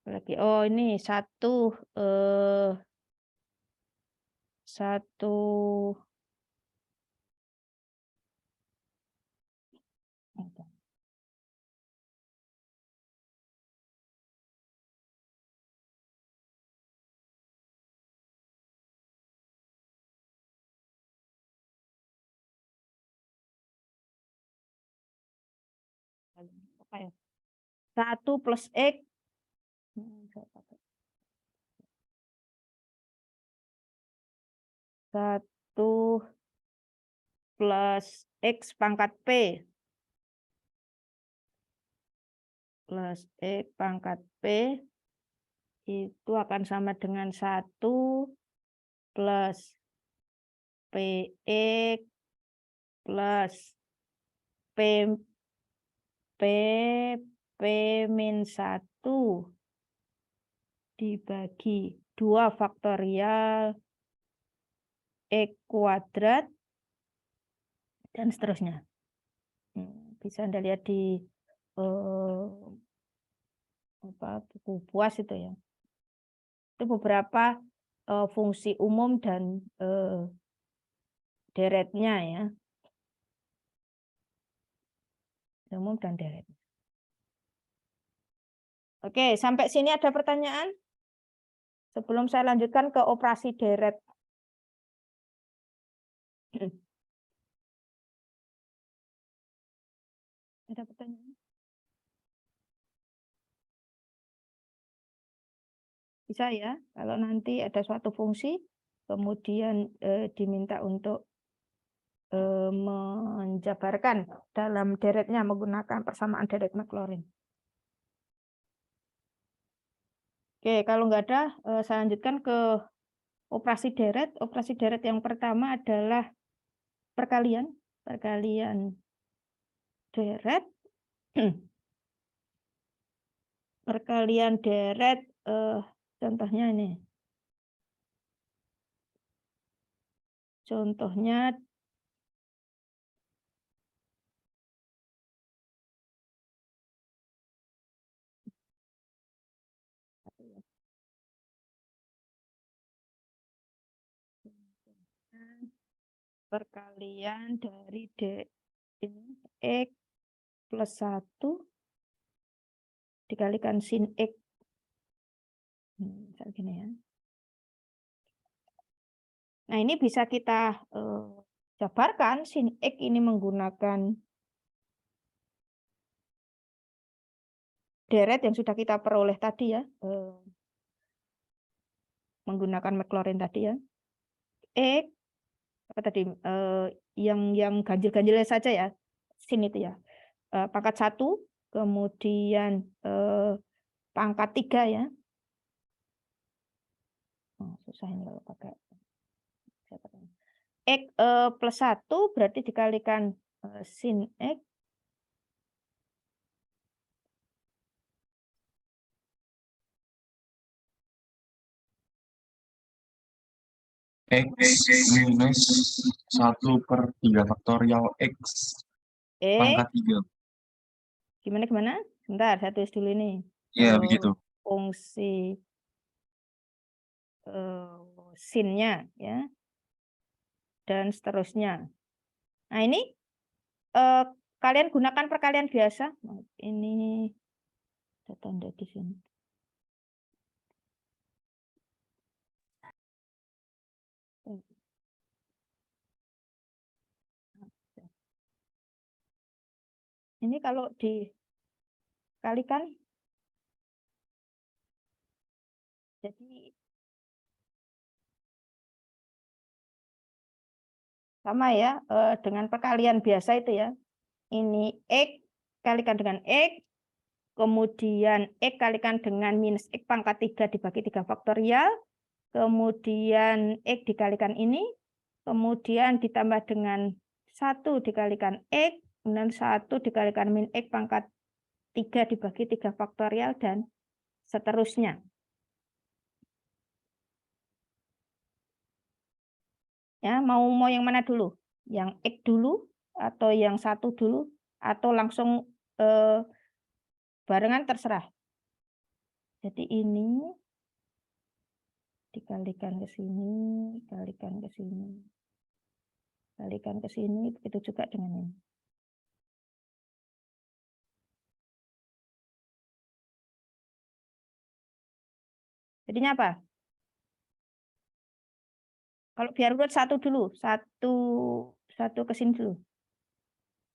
lagi ini satu Apa ya? 1 plus X. Saya pakai 1 plus X pangkat P. Plus X pangkat P itu akan sama dengan 1 plus PX plus P P P min 1 dibagi 2 faktorial X kuadrat dan seterusnya. Bisa Anda lihat di buku puas itu ya. Itu beberapa fungsi umum dan deretnya ya. Umum dan deret. Oke, sampai sini ada pertanyaan? Sebelum saya lanjutkan ke operasi deret. Ada pertanyaan? Bisa ya, kalau nanti ada suatu fungsi, kemudian diminta untuk menjabarkan dalam deretnya menggunakan persamaan deret Maclaurin. Oke, kalau nggak ada, saya lanjutkan ke operasi deret. Operasi deret yang pertama adalah perkalian deret. Perkalian deret, contohnya ini. Contohnya perkalian dari ini X plus 1 dikalikan sin X. Misalnya gini ya. Nah, ini bisa kita jabarkan sin X ini menggunakan deret yang sudah kita peroleh tadi ya. Menggunakan Maclaurin tadi ya. X apa tadi yang ganjil-ganjilnya saja ya. Sin itu ya. Pangkat 1, kemudian pangkat 3 ya. Susah ini kalau pakai X plus 1 berarti dikalikan sin X. X minus 1/3 faktorial X pangkat 3. Gimana? Sebentar, saya tulis dulu ini. Iya, begitu. Fungsi sinnya ya. Dan seterusnya. Nah, ini kalian gunakan perkalian biasa. Ini ada tanda di sini. Ini kalau dikalikan, jadi sama ya dengan perkalian biasa itu ya. Ini X kalikan dengan X, kemudian X kalikan dengan minus X pangkat 3 dibagi 3 faktorial, kemudian X dikalikan ini, kemudian ditambah dengan 1 dikalikan X, kemudian 1 dikalikan min X pangkat 3 dibagi 3 faktorial, dan seterusnya. Ya, mau yang mana dulu? Yang X dulu, atau yang 1 dulu, atau langsung barengan, terserah. Jadi ini dikalikan ke sini, kalikan ke sini, kalikan ke sini, begitu juga dengan ini. Jadinya apa? Kalau biar urut 1 dulu, satu ke sini dulu.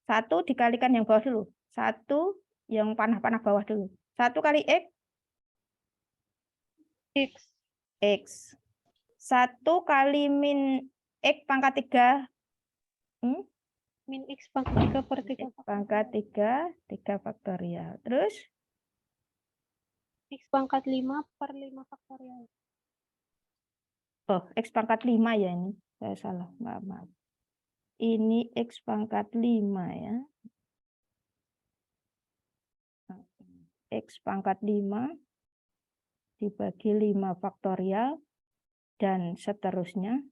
1 dikalikan yang bawah dulu. 1 yang panah-panah bawah dulu. 1 kali X, X. X. 1 kali min X pangkat 3. Min X pangkat 3 per 3 X pangkat 3, 3 faktorial. Terus X pangkat 5 per 5 faktorial. oh, X pangkat 5 ya ini. Saya salah, maaf. Ini X pangkat 5 ya. X pangkat 5 dibagi 5 faktorial dan seterusnya.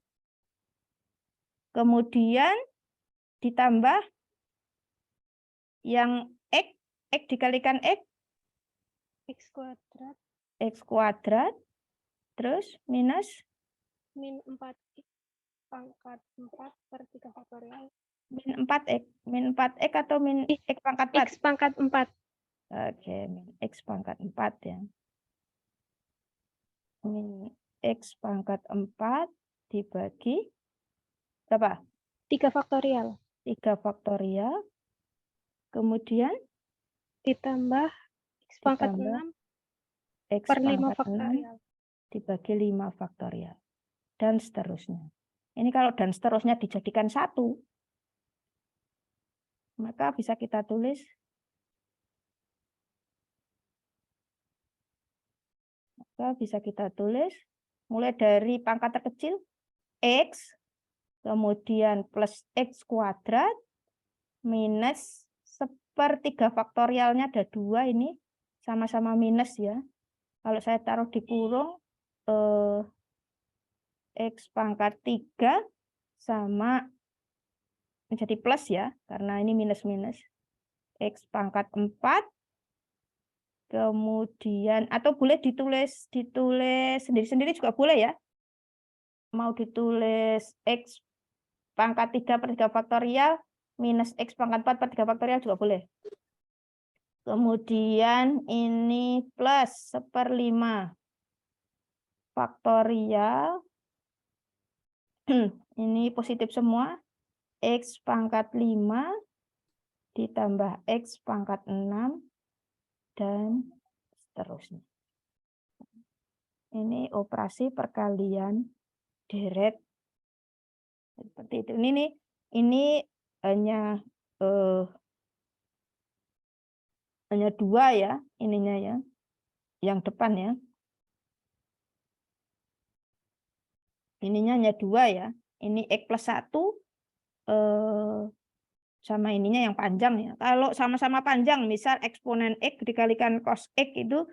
Kemudian ditambah yang X dikalikan X X². X², terus minus Min 4X pangkat 4 per 3 faktorial. min 4X. Min 4X atau min X pangkat 4? X pangkat 4. Oke, min X pangkat 4 ya. Min X pangkat 4 dibagi berapa? 3 faktorial. 3 faktorial. Kemudian Ditambah X pangkat ditambah 6 X per 5 pangkat 6 faktorial. dibagi 5 faktorial. Dan seterusnya. Ini kalau dan seterusnya dijadikan 1, maka bisa kita tulis mulai dari pangkat terkecil X, kemudian plus X² minus 1/3 faktorialnya ada 2 ini sama-sama minus ya. Kalau saya taruh di kurung X pangkat 3 sama menjadi plus ya, karena ini minus-minus. X pangkat 4, kemudian, atau boleh ditulis sendiri-sendiri juga boleh ya. Mau ditulis X pangkat 3 per 3 faktorial minus X pangkat 4 per 3 faktorial juga boleh. Kemudian ini plus 1/5 faktorial. Ini positif semua. X pangkat 5 ditambah X pangkat 6 dan seterusnya. Ini operasi perkalian deret seperti itu. Ini hanya 2 ya, ininya ya. Yang depan ya. Ininya hanya 2 ya. Ini X plus 1 sama ininya yang panjang ya. Kalau sama-sama panjang, misal eksponen X dikalikan cos X itu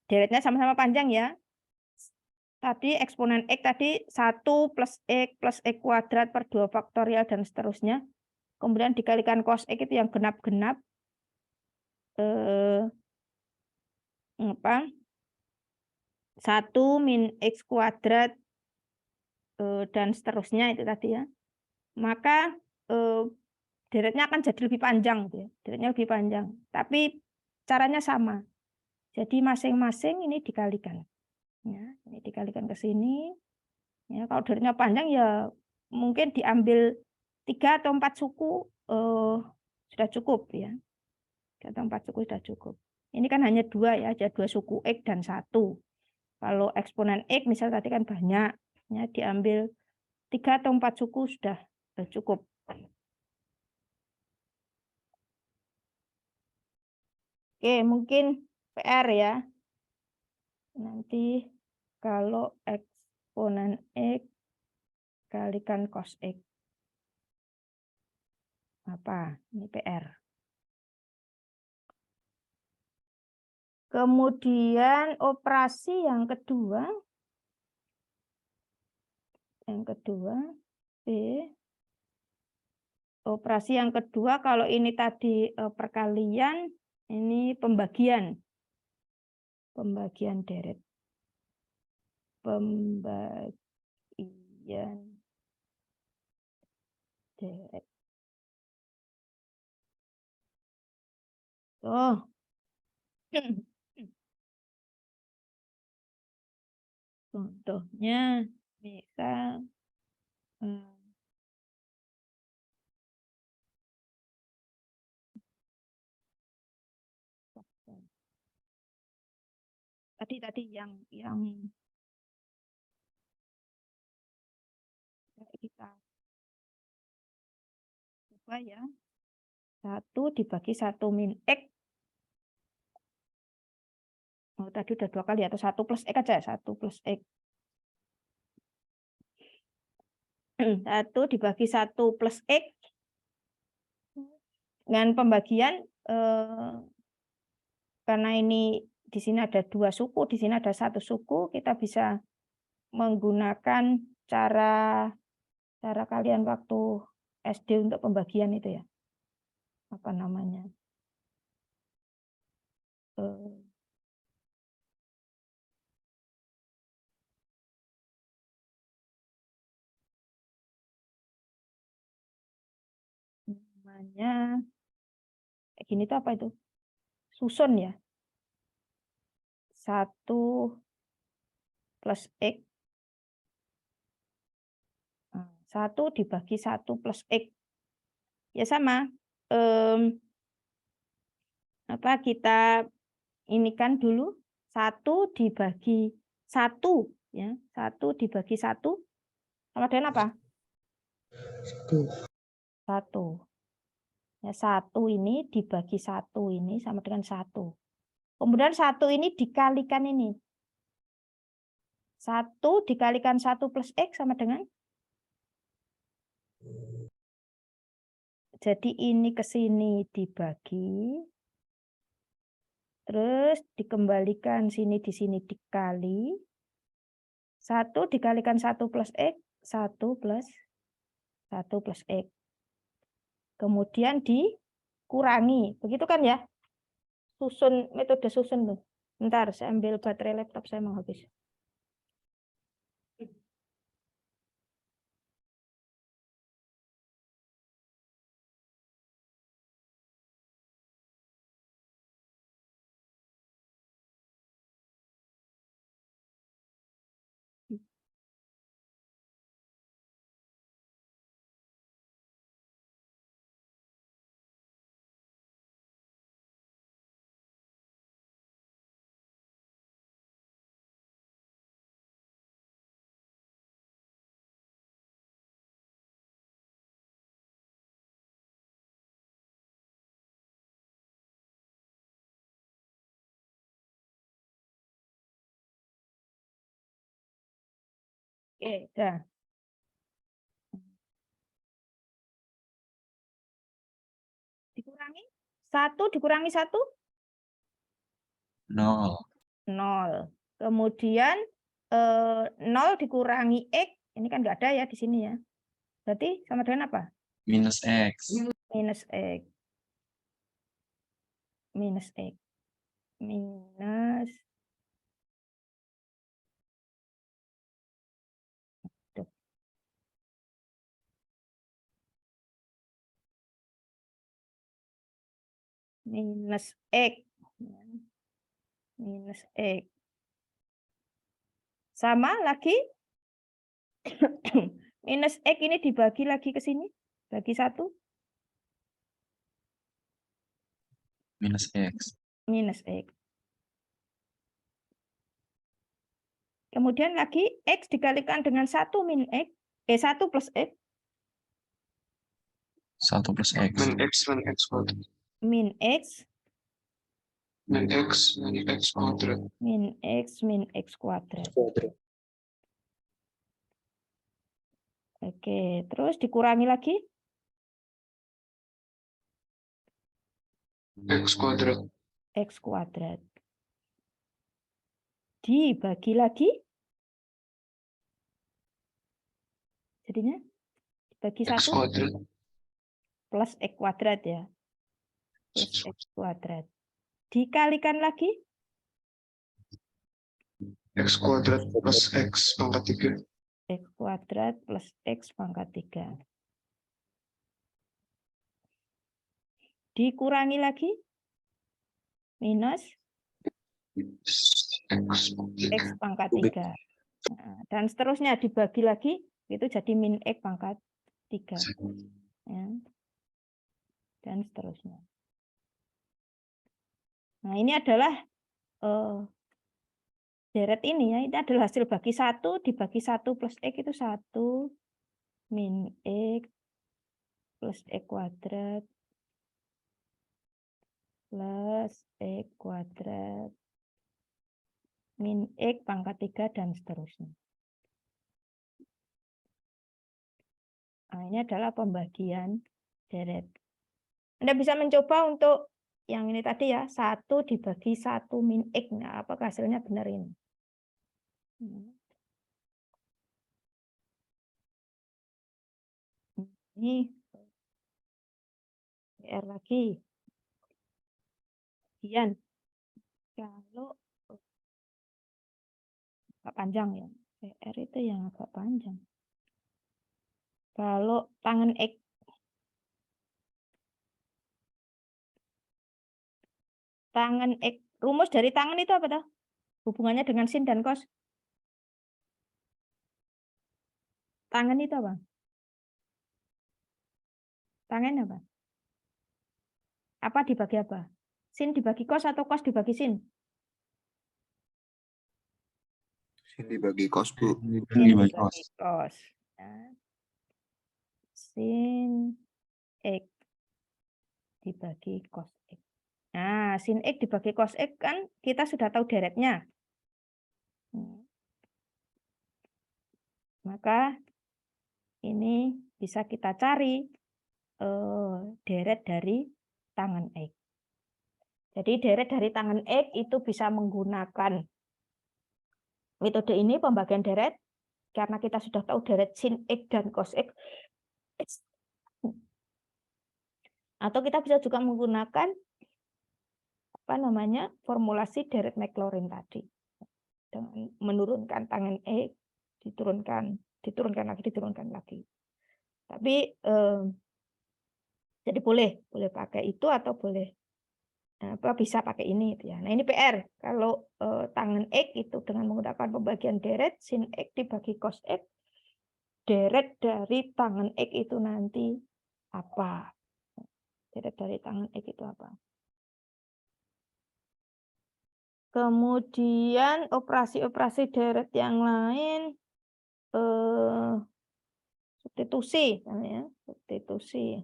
deretnya sama-sama panjang ya. Tadi eksponen X tadi 1 plus X² per 2 faktorial dan seterusnya. Kemudian dikalikan cos X itu yang genap-genap. 1 min X² dan seterusnya itu tadi ya. Maka deretnya akan jadi lebih panjang gitu ya. Deretnya lebih panjang. Tapi caranya sama. Jadi masing-masing ini dikalikan. Ya, ini dikalikan ke sini. Ya, kalau deretnya panjang ya mungkin diambil 3 atau 4 suku sudah cukup ya. 3 atau 4 suku sudah cukup. Ini kan hanya 2 ya, ada 2 suku X dan 1. Kalau eksponen X misal tadi kan banyak, ya diambil 3 atau 4 suku sudah cukup. Oke, mungkin PR ya. Nanti kalau eksponen X kalikan cos X. Apa? Ini PR. Kemudian operasi yang kedua. B. Operasi yang kedua, kalau ini tadi perkalian, ini pembagian. Pembagian deret. Pembagian deret. Oh. Contohnya, misal tadi yang kita coba ya. 1 dibagi 1 min X. Oh, tadi udah 2 kali atau 1 plus X aja, 1 plus X. 1 dibagi 1 plus X. Dengan pembagian, karena ini di sini ada 2 suku, di sini ada 1 suku, kita bisa menggunakan cara kalian waktu SD untuk pembagian itu ya. Apa namanya? Namanya gini tuh apa itu? Susun ya. 1 plus X. 1 dibagi 1 plus X. Ya sama. Kita ini kan dulu 1 dibagi 1 ya. 1 dibagi 1 sama dengan apa? 1. Ya, 1 ini dibagi 1 ini sama dengan 1. Kemudian 1 ini dikalikan ini. 1 dikalikan 1 plus X sama dengan? Jadi ini ke sini dibagi. Terus dikembalikan sini di sini dikali. 1 dikalikan 1 plus X. 1 plus X. Kemudian dikurangi. Begitu kan ya? Susun, metode susun tuh. Bentar, saya ambil baterai laptop saya mau habis. Oke, dah. Dikurangi 1 dikurangi 1 0. 0. Kemudian 0 dikurangi X, ini kan nggak ada ya di sini ya. Berarti sama dengan apa? Minus X. Minus X. Minus X. Minus. Tuh. Minus X. Minus X. Sama lagi. Minus X ini dibagi lagi ke sini. Bagi 1. Minus X. Minus X. Kemudian lagi X dikalikan dengan 1 min X. 1 plus X. 1 plus X. Min X kuadrat. Min X. Min X kuadrat. Min X kuadrat. Oke, terus dikurangi lagi. X kuadrat. X kuadrat. Dibagi lagi. Jadinya dibagi X 1 kuadrat. plus X kuadrat ya. Plus X kuadrat. Dikalikan lagi. X kuadrat plus X pangkat 3. X kuadrat plus X pangkat 3. Dikurangi lagi. Minus X pangkat 3. Nah, dan seterusnya dibagi lagi. Itu jadi min X pangkat 3. Ya. Dan seterusnya. Nah, ini adalah deret ini ya, ini adalah hasil bagi 1 dibagi 1 plus X itu 1 min X plus X kuadrat plus X kuadrat min X pangkat 3 dan seterusnya. Nah, ini adalah pembagian deret. Anda bisa mencoba untuk yang ini tadi ya, 1 dibagi 1 min X. Nah, apakah hasilnya benar ini? Ini PR lagi. Kemudian kalau agak panjang ya, PR itu yang agak panjang. Kalau tangan X rumus dari tangan itu apa toh? Hubungannya dengan sin dan cos. Tangan itu apa? Tangan apa? Apa dibagi apa? Sin dibagi cos atau cos dibagi sin? Sin dibagi cos, Bu. Sin Dibagi dibagi cos. Nah, sin X dibagi cos X. Nah, sin X dibagi cos X kan kita sudah tahu deretnya. Maka ini bisa kita cari deret dari tangan X. Jadi deret dari tangan X itu bisa menggunakan metode ini, pembagian deret, karena kita sudah tahu deret sin X dan cos X. Atau kita bisa juga menggunakan formulasi deret Maclaurin tadi. Dengan menurunkan tangan X, diturunkan lagi. Tapi jadi boleh pakai itu atau bisa pakai ini ya. Nah, ini PR. Kalau tangan X itu dengan menggunakan pembagian deret sin X dibagi cos X, deret dari tangan X itu nanti apa? Deret dari tangan X itu apa? Kemudian operasi-operasi deret yang lain, substitusi, ya, substitusi.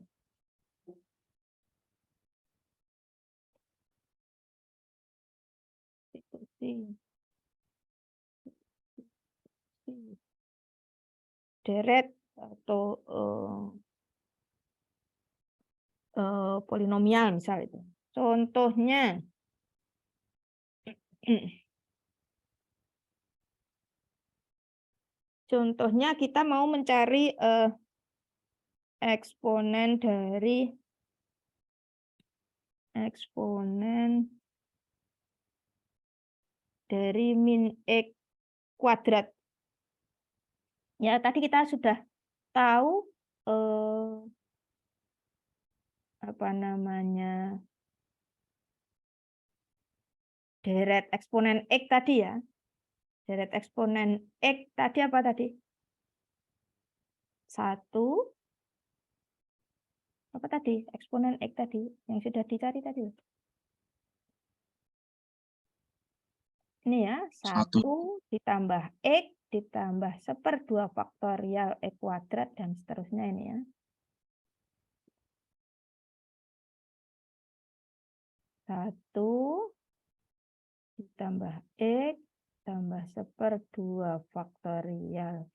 Deret atau polinomial misal itu. Contohnya kita mau mencari eksponen dari min X kuadrat. Ya, tadi kita sudah tahu deret eksponen X tadi ya. Deret eksponen X tadi apa tadi? 1. Apa tadi? Eksponen X tadi yang sudah dicari tadi. Ini ya, 1 ditambah X ditambah 1/2 faktorial X kuadrat dan seterusnya ini ya. 1 ditambah X tambah 1/2 faktorial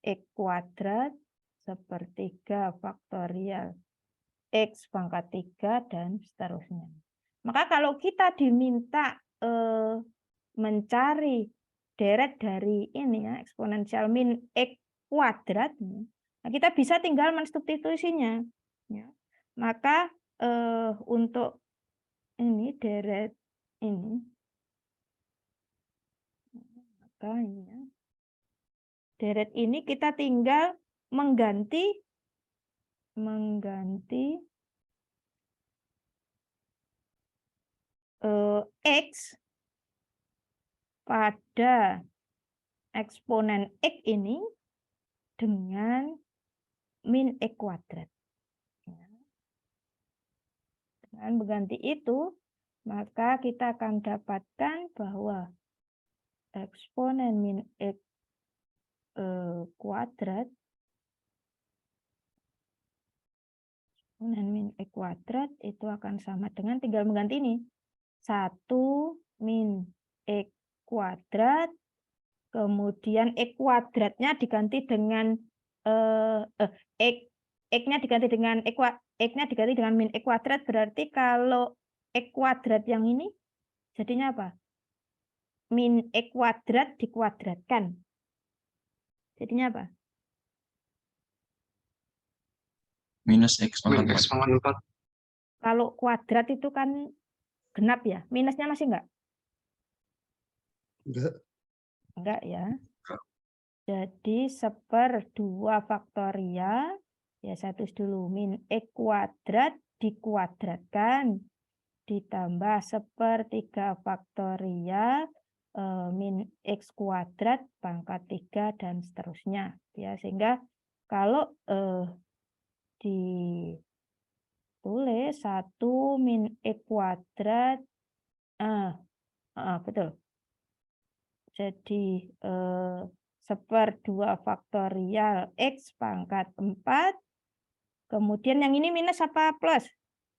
X kuadrat 1/3 faktorial X pangkat 3 dan seterusnya. Maka kalau kita diminta mencari deret dari ini ya, eksponensial min X kuadrat, nah kita bisa tinggal mensubstitusinya. Ya. Maka untuk ini deret ini, maka ini ya, deret ini kita tinggal mengganti X pada eksponen X ini dengan min X kuadrat. Dengan mengganti itu, maka kita akan dapatkan bahwa eksponen min X kuadrat, eksponen min X kuadrat itu akan sama dengan, tinggal mengganti ini, 1 min X kuadrat, kemudian X kuadratnya diganti dengan X-nya diganti dengan X-nya diganti dengan min X kuadrat, berarti kalau X kuadrat yang ini jadinya apa? Min X kuadrat dikuadratkan. Jadinya apa? Minus X Min pangkat X 4. pangkat 4. Kalau kuadrat itu kan genap ya, minusnya masih enggak? Enggak ya. Jadi 1/2 faktorial, ya satu dulu, min X kuadrat dikuadratkan, ditambah 1/3 faktorial, min X kuadrat pangkat 3 dan seterusnya. Ya, sehingga kalau ditulis 1 min X kuadrat, betul. Jadi 1/2 faktorial X pangkat 4. Kemudian yang ini minus apa plus?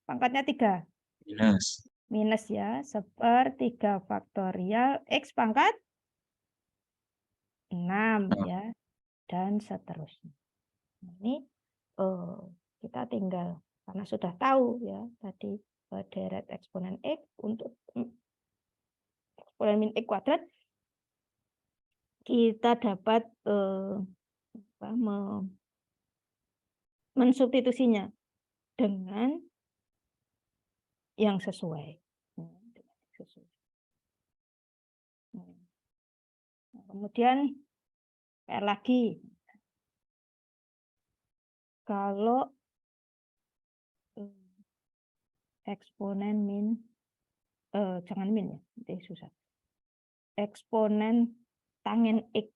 Pangkatnya 3. Minus. Minus ya, 1/3 faktorial X pangkat 6 ya. Dan seterusnya. Ini kita tinggal, karena sudah tahu ya tadi deret eksponen X untuk eksponen min X kuadrat, kita dapat mensubstitusinya dengan yang sesuai. Kemudian PR lagi, kalau eksponen min, jangan min ya, nanti susah. Eksponen tangen X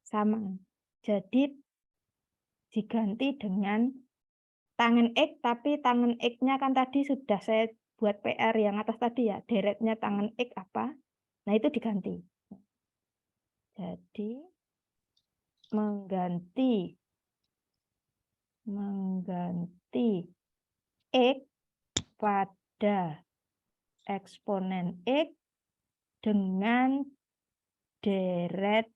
sama, jadi diganti dengan tangen X, tapi tangen X-nya kan tadi sudah saya buat PR yang atas tadi ya, deretnya tangen X apa, nah itu diganti. Jadi mengganti X pada eksponen X dengan deret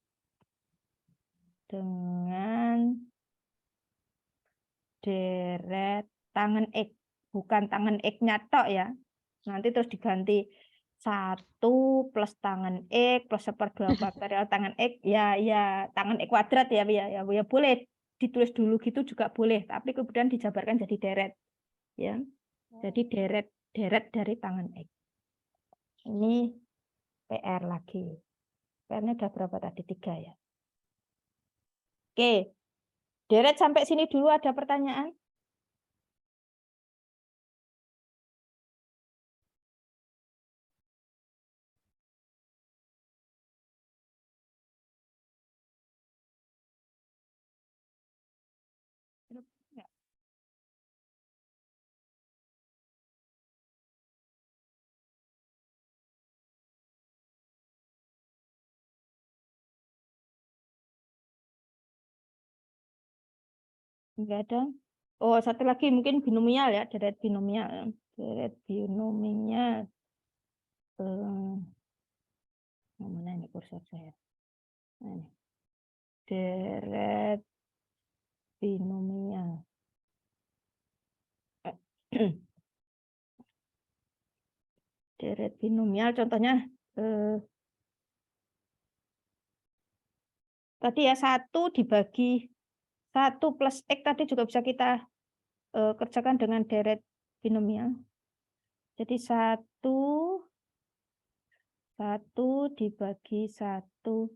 tangen X, bukan tangen X-nya tok ya. Nanti terus diganti 1 plus tangen X plus 1/2 faktorial tangen X, ya tangen X kuadrat ya boleh ditulis dulu gitu juga boleh, tapi kemudian dijabarkan jadi deret ya. Jadi deret dari tangen X. Ini PR lagi. PR-nya udah berapa tadi? 3 ya. Oke. Deret sampai sini dulu, ada pertanyaan? Enggak ada. Oh, satu lagi mungkin binomial ya, deret binomial. Deret binomial. Mana ini kursor saya? Nah, ini. Deret binomial. Deret binomial contohnya tadi ya 1 dibagi 1 plus X tadi juga bisa kita kerjakan dengan deret binomial. Jadi 1 dibagi 1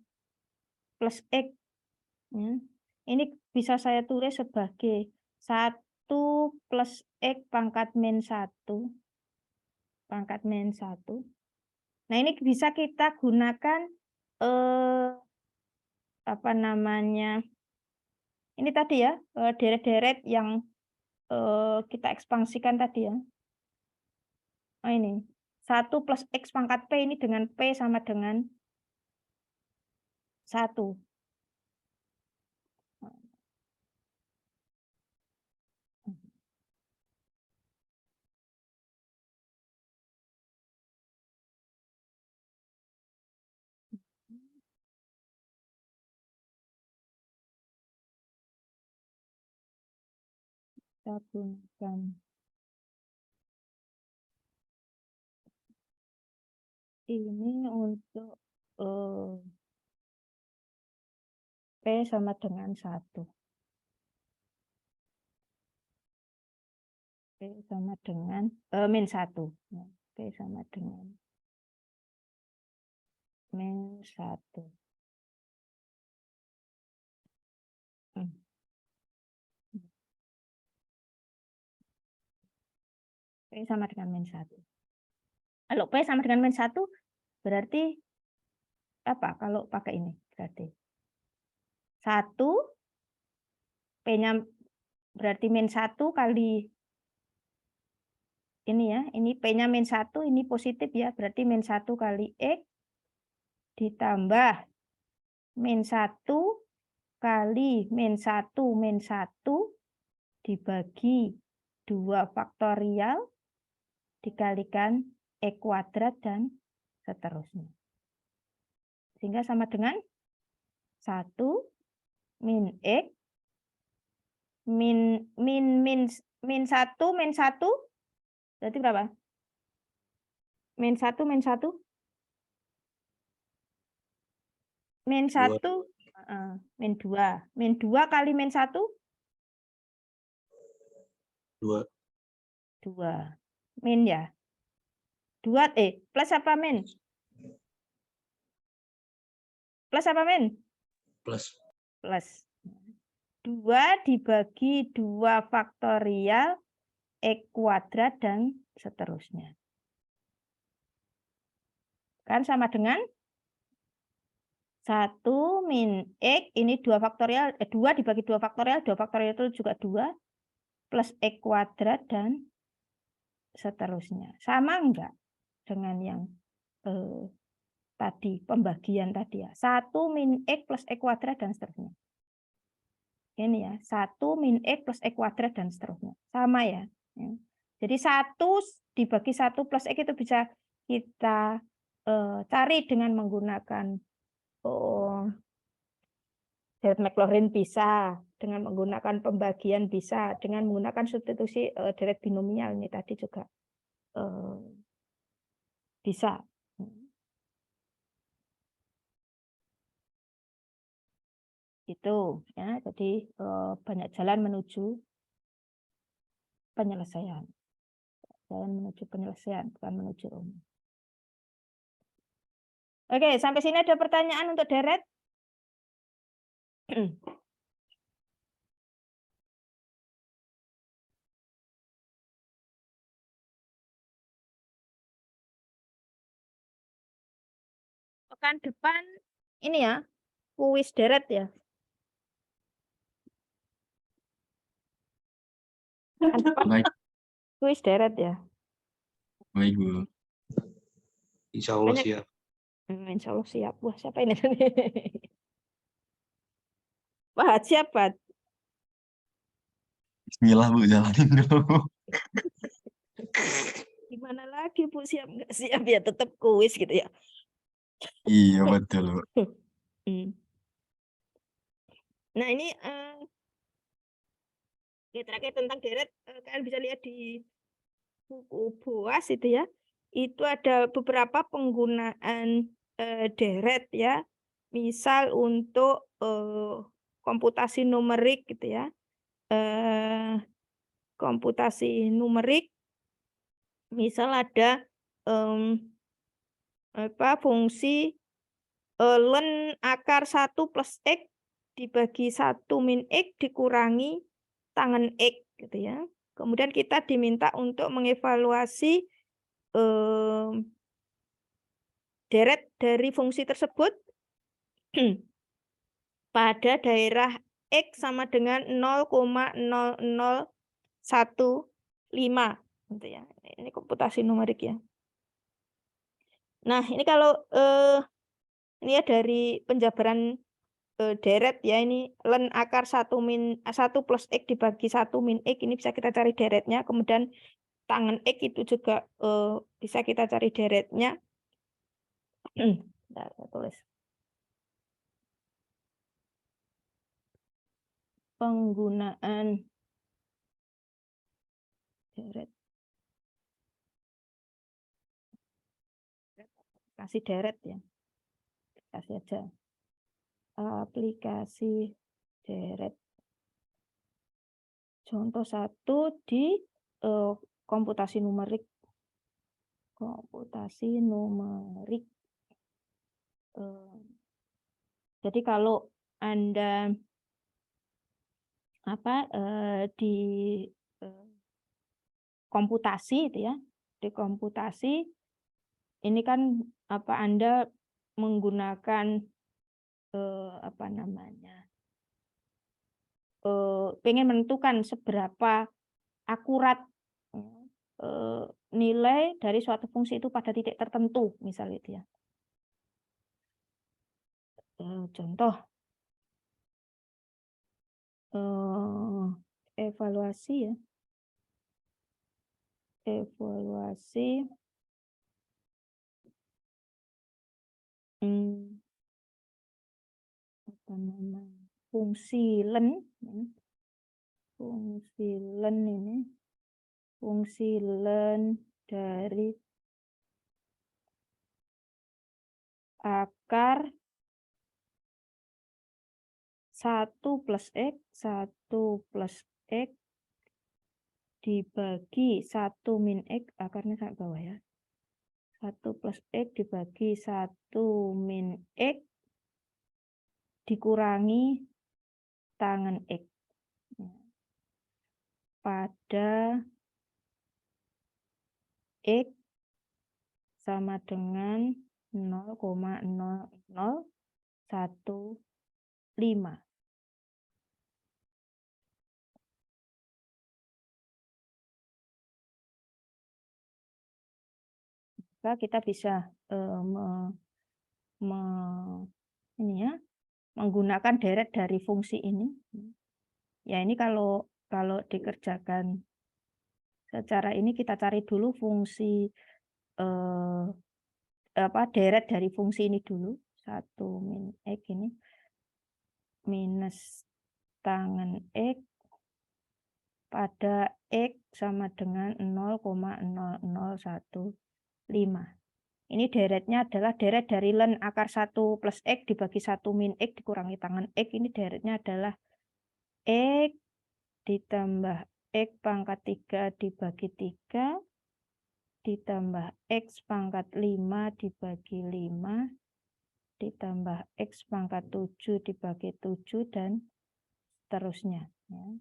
plus X. Ya. Ini bisa saya tulis sebagai 1 plus X pangkat min 1. Pangkat min 1. Nah, ini bisa kita gunakan apa namanya? Ini tadi ya, deret-deret yang kita ekspansikan tadi ya. Oh, ini 1 plus X pangkat P ini dengan P sama dengan 1. Kita gunakan ini untuk P sama dengan 1. P sama dengan min 1. P sama dengan min 1. P sama dengan min 1. Kalau P sama dengan min 1 berarti apa kalau pakai ini? Berarti 1 P-nya berarti min 1 kali ini ya, ini P-nya min 1, ini positif ya, berarti min 1 kali X ditambah min 1 kali min 1 dibagi 2 faktorial dikalikan X kuadrat dan seterusnya. Sehingga sama dengan 1 min X min 1 berarti berapa? Min 1 min 1 min 1 min 2. Min 2 kali min 1 2. 2. Min ya. 2 plus apa min? Plus apa min? Plus. Plus. 2 dibagi 2 faktorial X kuadrat dan seterusnya. Kan sama dengan 1 min X, ini 2 faktorial, 2 dibagi 2 faktorial itu juga 2, plus X kuadrat dan seterusnya. Sama enggak dengan yang tadi, pembagian tadi ya. 1 min X plus X kuadrat dan seterusnya. Ini ya, 1 min X plus X kuadrat dan seterusnya. Sama ya. Jadi 1 dibagi 1 plus X itu bisa kita cari dengan menggunakan Deret Maclaurin bisa, dengan menggunakan pembagian bisa, dengan menggunakan substitusi deret binomial ini tadi juga bisa. Itu ya, jadi banyak jalan menuju penyelesaian. Jalan menuju penyelesaian, bukan menuju umum. Oke, sampai sini ada pertanyaan untuk deret? Pekan depan ini ya, kuis deret ya. Baik, Kuis deret ya. baik Bu. Insya Allah Banyak- siap. Insya Allah siap. Wah, siapa ini? Wah, siapa? Bismillah Bu, jalanin dulu. Gimana lagi Bu, siap nggak siap ya tetap kuis gitu ya. Iya betul Bu. Nah ini terakhir tentang deret, kalian bisa lihat di buku BOAS itu ya. Itu ada beberapa penggunaan deret ya. Misal untuk komputasi numerik gitu ya. Komputasi numerik, misal ada fungsi ln akar 1 plus X dibagi 1 min X dikurangi tangen X gitu ya. Kemudian kita diminta untuk mengevaluasi deret dari fungsi tersebut pada daerah X sama dengan 0,0015 gitu ya. Ini komputasi numerik ya. Nah, ini kalau ini ya dari penjabaran deret ya, ini len akar 1 plus X dibagi 1 min X, ini bisa kita cari deretnya. Kemudian tangen X itu juga bisa kita cari deretnya. Bentar, saya tulis. Penggunaan deret. Kasih deret ya. Kasih aja. Aplikasi deret. Contoh 1 di komputasi numerik. Komputasi numerik. Jadi kalau Anda di komputasi itu ya, di komputasi ini kan Anda menggunakan pengen menentukan seberapa akurat nilai dari suatu fungsi itu pada titik tertentu, misalnya itu ya. Contoh evaluasi ya. Evaluasi fungsi len. Fungsi len ini. Fungsi len dari akar 1 plus X, 1 plus X dibagi 1 min X, akarnya sampai bawah ya. 1 plus X dibagi 1 min X dikurangi tangen X. Pada X sama dengan 0,0015. Maka kita bisa menggunakan deret dari fungsi ini. Ya ini kalau dikerjakan secara ini kita cari dulu fungsi deret dari fungsi ini dulu. 1 min X ini minus tangen X pada X sama dengan 0,0015. Ini deretnya adalah deret dari len akar 1 plus X dibagi 1 min X dikurangi tangen X. Ini deretnya adalah X ditambah X pangkat 3 dibagi 3 ditambah X pangkat 5 dibagi 5 ditambah X pangkat 7 dibagi 7 dan seterusnya. Ya.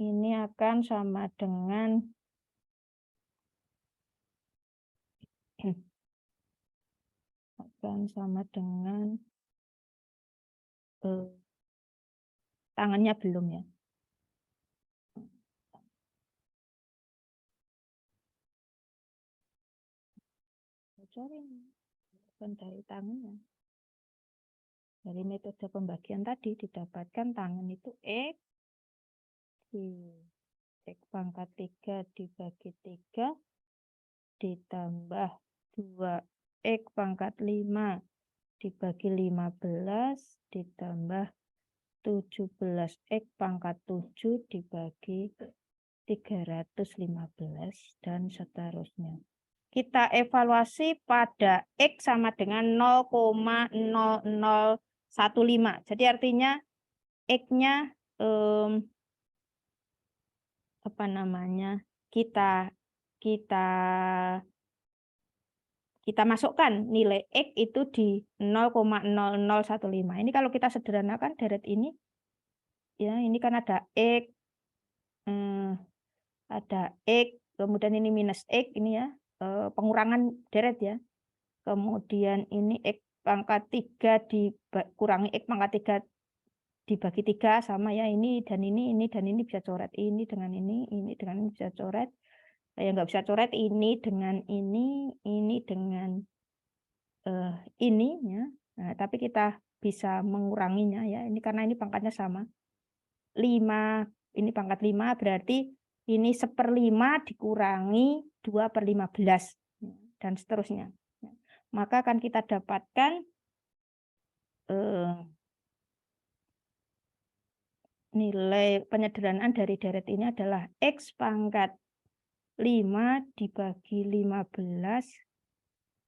Ini akan sama dengan tangannya belum ya. Bukan dari tangannya. Dari metode pembagian tadi didapatkan tangan itu X pangkat 3 dibagi 3 ditambah 2X pangkat 5 dibagi 15 ditambah 17X pangkat 7 dibagi 315 dan seterusnya. Kita evaluasi pada X sama dengan 0,0015. Jadi artinya X-nya kita masukkan nilai X itu di 0,0015. Ini kalau kita sederhanakan deret ini ya, ini kan ada X kemudian ini minus X ini ya, pengurangan deret ya. Kemudian ini X pangkat 3 dikurangi X pangkat 3 dibagi 3 sama ya, ini dan ini bisa coret, ini dengan ini dengan ini bisa coret. Yang nggak bisa coret ini dengan ini dengan ini ya. Nah, tapi kita bisa menguranginya ya. Ini karena ini pangkatnya sama. 5, ini pangkat 5 berarti ini 1/5 dikurangi 2/15 dan seterusnya. Maka akan kita dapatkan nilai penyederhanaan dari deret ini adalah X pangkat 5 dibagi 15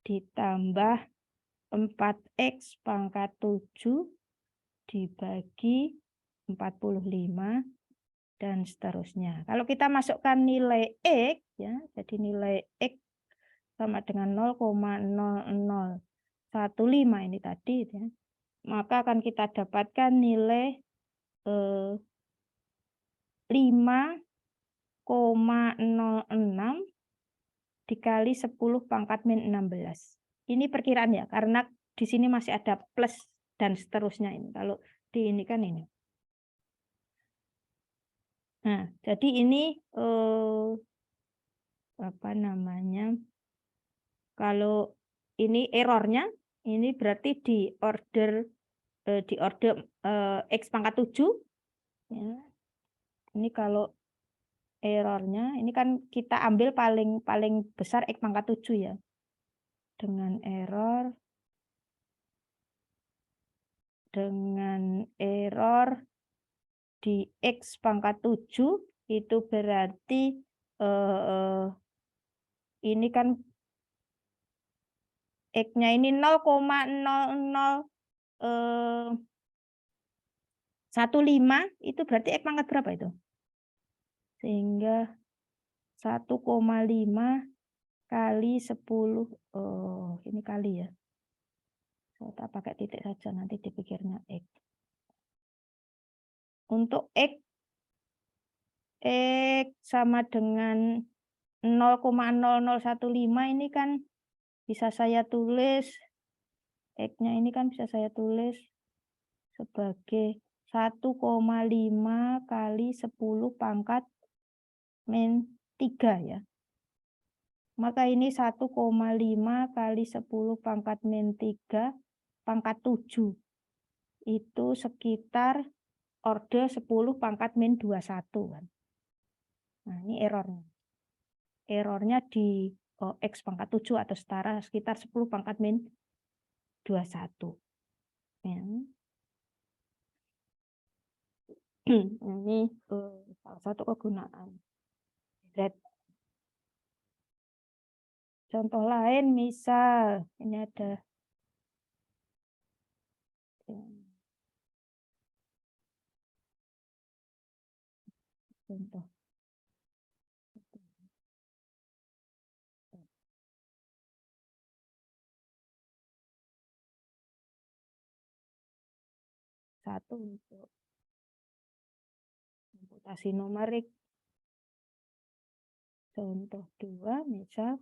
ditambah 4X pangkat 7 dibagi 45 dan seterusnya. Kalau kita masukkan nilai X ya, jadi nilai X sama dengan 0,0015 ini tadi ya, maka akan kita dapatkan nilai 5,06 dikali 10 pangkat min 16. Ini perkiraan ya, karena di sini masih ada plus dan seterusnya ini. Kalau di ini kan ini. Nah, jadi ini apa namanya? Kalau ini errornya, ini berarti di order X pangkat 7 ya. Ini kalau errornya, ini kan kita ambil paling besar X pangkat 7 ya. Dengan error di X pangkat 7 itu berarti ini kan X-nya ini 0,0015 itu berarti X pangkat berapa itu? Sehingga 1,5 kali 10, ini kali ya. Saya tak pakai titik saja, nanti dipikirnya X. Untuk X sama dengan 0,0015 ini kan bisa saya tulis, X-nya ini kan bisa saya tulis sebagai 1,5 kali 10 pangkat min 3 ya. Maka ini 1,5 kali 10 pangkat min 3 pangkat 7. Itu sekitar order 10 pangkat min 21 kan. Nah, ini errornya. Errornya di X pangkat 7 atau setara sekitar 10 pangkat min 21. Ya. Ini salah satu kegunaan. Contoh lain misal ini ada contoh. Satu untuk komputasi numerik. Contoh 2 misal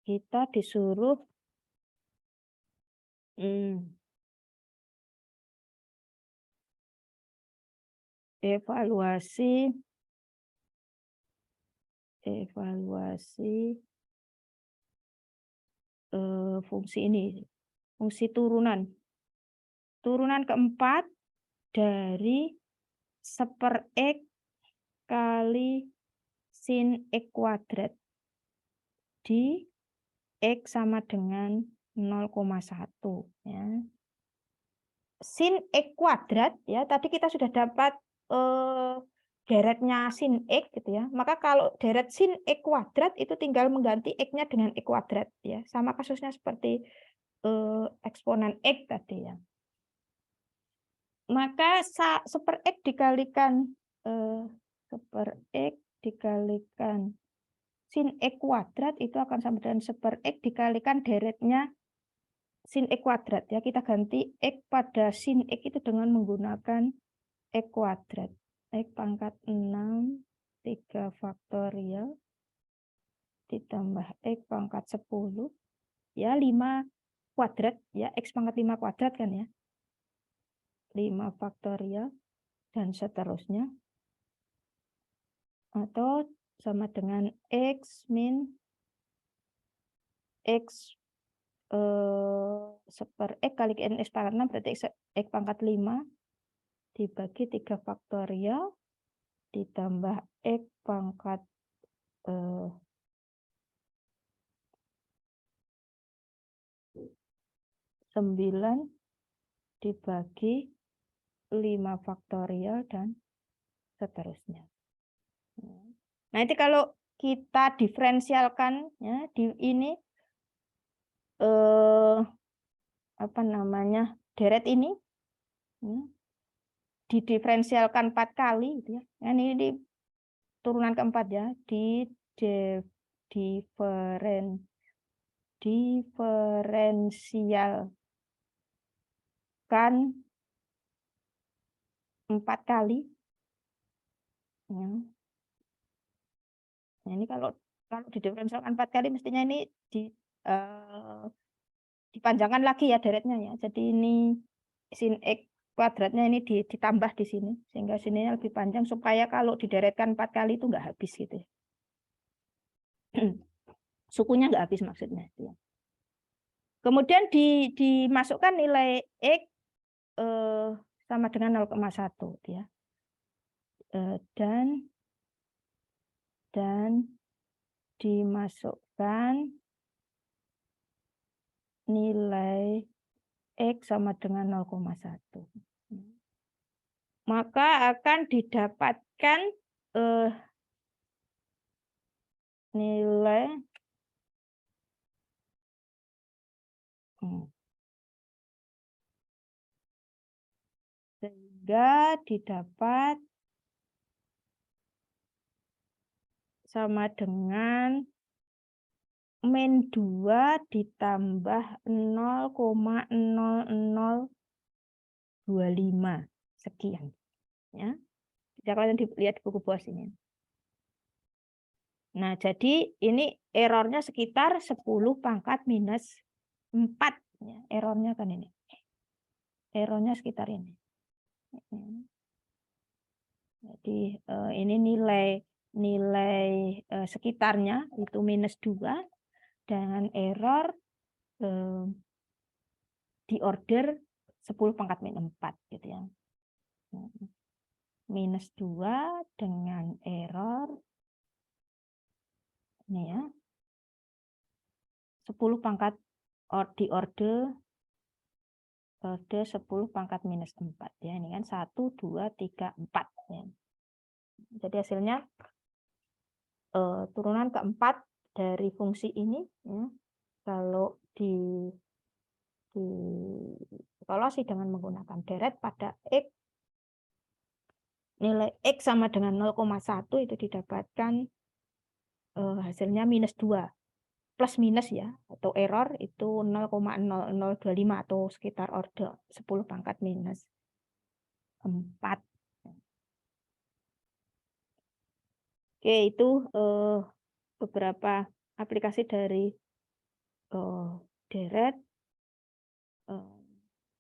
kita disuruh evaluasi fungsi ini, fungsi turunan keempat dari 1/X kali sin X kuadrat di X sama dengan 0,1 ya. Sin X kuadrat ya, tadi kita sudah dapat deretnya sin X gitu ya. Maka kalau deret sin X kuadrat itu tinggal mengganti X-nya dengan X kuadrat ya. Sama kasusnya seperti eksponen X tadi ya. Maka 1/X dikalikan 1/X dikalikan sin X kuadrat itu akan sama dengan 1/X dikalikan deretnya sin X kuadrat ya. Kita ganti X pada sin X itu dengan menggunakan X kuadrat. X pangkat 6 3 faktorial ditambah X pangkat 10 ya 5 kuadrat ya, X pangkat 5 kuadrat kan ya. 5 faktorial dan seterusnya. Atau sama dengan X min X seper X kali N X pangkat 6 berarti X pangkat 5 dibagi 3 faktorial ditambah X pangkat 9 dibagi 5 faktorial dan seterusnya. Nah, itu kalau kita diferensialkan ya di ini apa namanya deret ini ya, didiferensialkan 4 kali gitu ya. Nah, ini turunan keempat ya, diferensialkan 4 kali. Ya. Nah, ini kalau didiferensialkan 4 kali mestinya ini dipanjangkan lagi ya deretnya ya. Jadi ini sin X kuadratnya ini ditambah di sini sehingga sininya lebih panjang supaya kalau dideretkan 4 kali itu nggak habis gitu ya. Sukunya nggak habis maksudnya. Ya. Kemudian dimasukkan nilai X sama dengan 0,1 ya. Dan dimasukkan nilai X sama dengan 0,1. Maka akan didapatkan nilai sehingga didapat sama dengan min 2 ditambah 0,0025 sekian ya. Bisa kalian lihat di buku bos ini. Nah, jadi ini errornya sekitar 10 pangkat minus 4 ya, errornya kan ini. Errornya sekitar ini. Jadi ini nilai sekitarnya itu minus 2 dengan error di order 10 pangkat minus 4 gitu ya. Minus 2 dengan error ini ya. 10 pangkat di order 10 pangkat minus 4 ya. Ini kan 1 2 3 4 ya. Jadi hasilnya turunan keempat dari fungsi ini ya. Kalau dievaluasi dengan menggunakan deret pada X, nilai X sama dengan 0,1 itu didapatkan hasilnya minus 2 plus minus ya, atau error itu 0,0025 atau sekitar order 10 pangkat minus 4. Oke, itu beberapa aplikasi dari deret.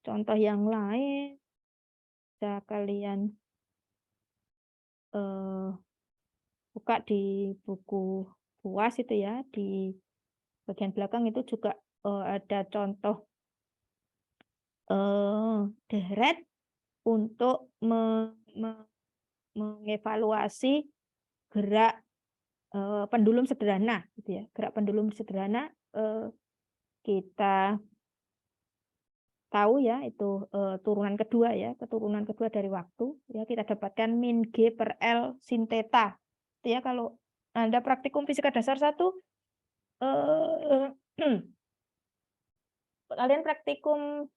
Contoh yang lain bisa kalian buka di buku UAS itu ya, di bagian belakang itu juga ada contoh deret untuk mengevaluasi gerak pendulum sederhana gitu ya. Gerak pendulum sederhana kita tahu ya itu turunan kedua ya, keturunan kedua dari waktu ya, kita dapatkan min G per L sin theta. Itu ya kalau Anda praktikum fisika dasar 1 kalian praktikum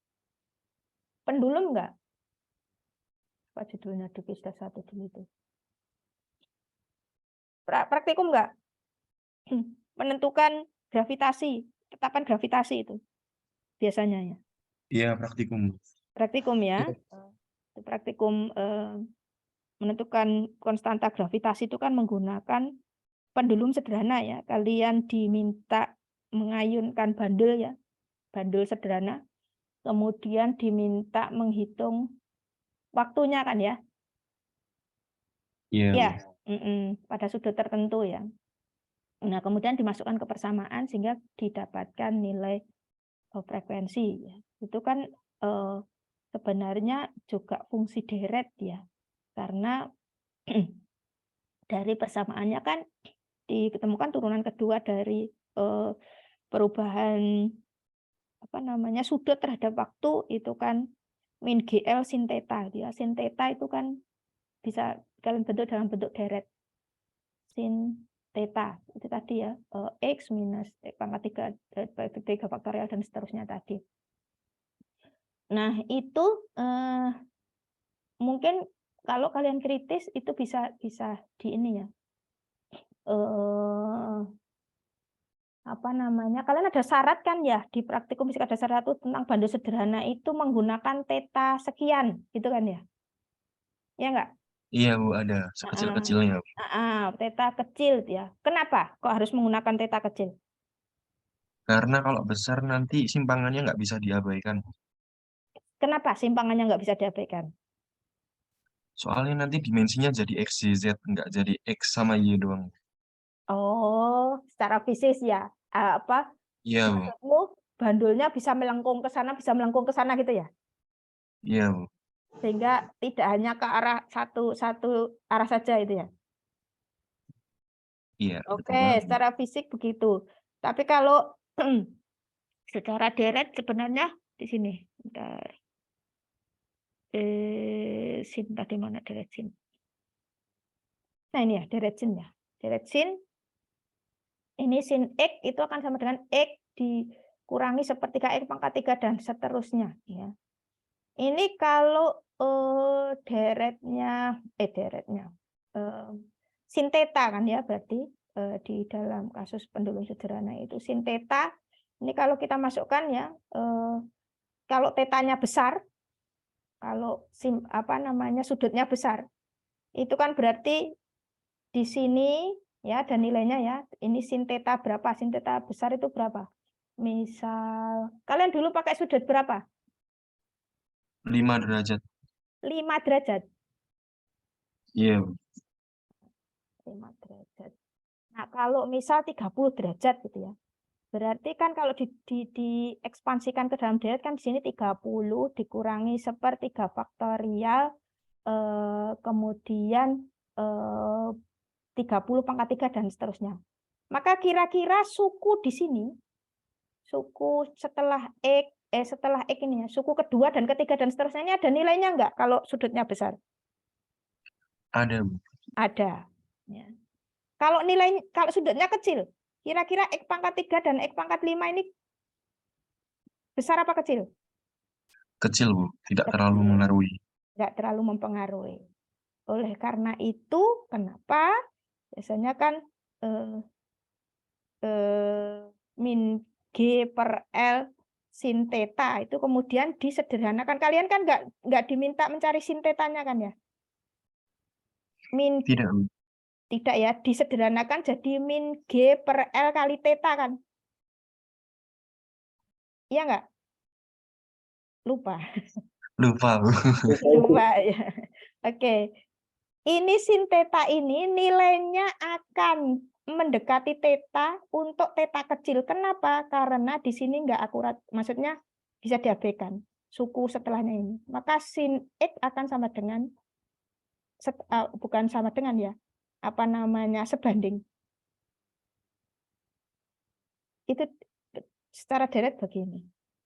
pendulum enggak? Apa judulnya di fisika 1 dulu itu? Praktikum enggak? Menentukan gravitasi, tetapan gravitasi itu biasanya ya. Iya, praktikum. Praktikum ya. Praktikum menentukan konstanta gravitasi itu kan menggunakan pendulum sederhana ya. Kalian diminta mengayunkan bandul ya, bandul sederhana. Kemudian diminta menghitung waktunya kan ya. Iya. Ya, pada sudut tertentu ya. Nah, kemudian dimasukkan ke persamaan sehingga didapatkan nilai frekuensi ya. Itu kan sebenarnya juga fungsi deret ya. Karena dari persamaannya kan ditemukan turunan kedua dari perubahan sudut terhadap waktu itu kan min GL sin theta gitu ya. Sin theta itu kan bisa dalam bentuk deret. Sin theta itu tadi ya, X minus pangkat 3 faktorial dan seterusnya tadi. Nah, itu mungkin kalau kalian kritis itu bisa di ini ya. Kalian ada syarat kan ya di praktikum fisika dasar 1 tentang banda sederhana itu menggunakan theta sekian gitu kan ya? Ya enggak? Iya Bu, ada sekecil-kecilnya. Bu. Theta kecil ya. Kenapa kok harus menggunakan theta kecil? Karena kalau besar nanti simpangannya nggak bisa diabaikan. Kenapa simpangannya nggak bisa diabaikan? Soalnya nanti dimensinya jadi X, Y, Z, nggak jadi X sama Y doang. Oh, secara fisis ya. Iya Bu, Maksudmu bandulnya bisa melengkung ke sana gitu ya? iya Bu. Sehingga tidak hanya ke arah satu arah saja itu ya. Iya. Oke, betul banget, Bu. secara fisik begitu. Tapi kalau secara deret sebenarnya di sini. Bentar. Sin tadi mana deret sin? Nah ini ya deret sin ya. Deret sin. Ini sin X itu akan sama dengan X dikurangi sepertiga X pangkat 3 dan seterusnya. Ya. Ini kalau deretnya sin theta kan ya berarti di dalam kasus pendulum sederhana itu sin theta. Ini kalau kita masukkan ya, kalau tetanya besar, kalau sudutnya besar, itu kan berarti di sini ya ada nilainya ya. Ini sin theta berapa? Sin theta besar itu berapa? Misal kalian dulu pakai sudut berapa? 5 derajat. 5 derajat. Iya Bu. 5 derajat. Nah, kalau misal 30 derajat gitu ya. Berarti kan kalau diekspansikan ke dalam deret kan di sini 30 dikurangi sepertiga faktorial kemudian 30 pangkat 3 dan seterusnya. Maka kira-kira suku di sini, suku setelah X ini ya, suku kedua dan ketiga dan seterusnya ini ada nilainya enggak kalau sudutnya besar? Ada Bu. Ada. Ya. Kalau sudutnya kecil, kira-kira X pangkat 3 dan X pangkat 5 ini besar apa kecil? Kecil Bu, tidak terlalu mengaruhi. Tidak terlalu mempengaruhi. Oleh karena itu, kenapa biasanya kan min G per L sin theta itu kemudian disederhanakan. Kalian kan nggak diminta mencari sin tetanya kan ya? Tidak Bu. Tidak ya, disederhanakan jadi min G per L kali theta kan? Iya nggak? Lupa. Lupa Bu. Lupa ya. Oke. Ini sin theta ini nilainya akan mendekati theta untuk theta kecil. Kenapa? Karena di sini nggak akurat. Maksudnya bisa diabaikan suku setelahnya ini. Maka sin X akan sama dengan bukan sama dengan ya. Sebanding. Itu secara deret begini.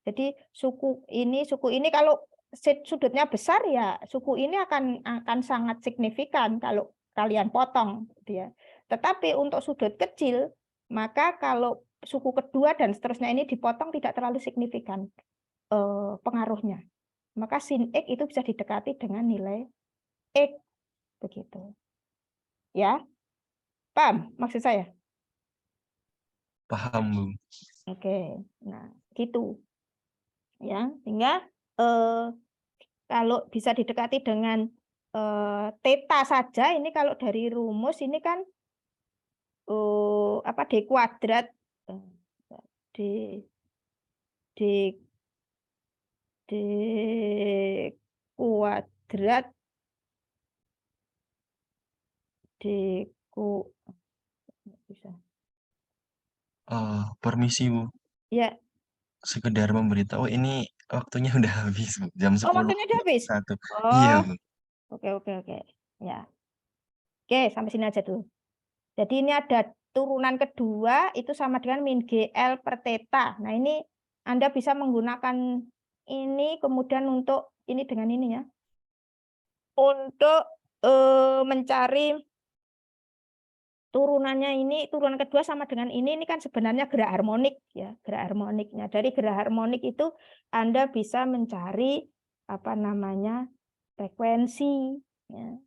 Jadi suku ini kalau sudutnya besar ya suku ini akan sangat signifikan kalau kalian potong gitu ya. Tetapi untuk sudut kecil maka kalau suku kedua dan seterusnya ini dipotong tidak terlalu signifikan pengaruhnya. Maka sin X itu bisa didekati dengan nilai X begitu. Ya. Paham maksud saya? Paham Bu. Oke. Nah, gitu. Ya, sehingga kalau bisa didekati dengan theta saja ini kalau dari rumus ini kan D kuadrat D kuadrat bisa Permisi Bu. ya sekedar memberitahu ini waktunya udah habis, Bu. Jam Oh, 10 waktunya udah habis? 1. Oh, Iya, Bu. oke. Ya. Oke, sampai sini aja dulu. Jadi ini ada turunan kedua itu sama dengan min GL per theta. Nah, ini Anda bisa menggunakan ini kemudian untuk ini dengan ini ya. Untuk mencari turunannya ini, turunan kedua sama dengan ini kan sebenarnya gerak harmonik ya, gerak harmoniknya. Dari gerak harmonik itu Anda bisa mencari apa namanya frekuensi ya.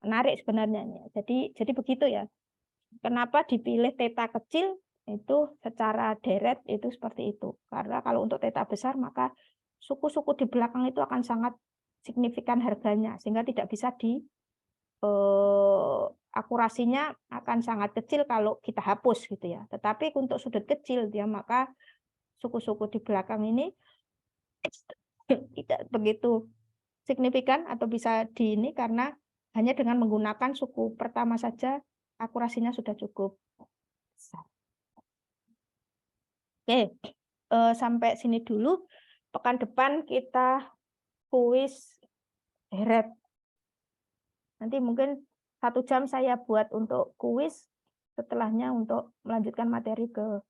Menarik sebenarnya ya. Jadi begitu ya. Kenapa dipilih theta kecil itu secara deret itu seperti itu. Karena kalau untuk theta besar maka suku-suku di belakang itu akan sangat signifikan harganya sehingga tidak bisa di akurasinya akan sangat kecil kalau kita hapus gitu ya. Tetapi untuk sudut kecil dia maka suku-suku di belakang ini tidak begitu signifikan atau bisa di ini karena hanya dengan menggunakan suku pertama saja akurasinya sudah cukup besar. Oke, sampai sini dulu. Pekan depan kita kuis deret. Nanti mungkin 1 jam saya buat untuk kuis, setelahnya untuk melanjutkan materi ke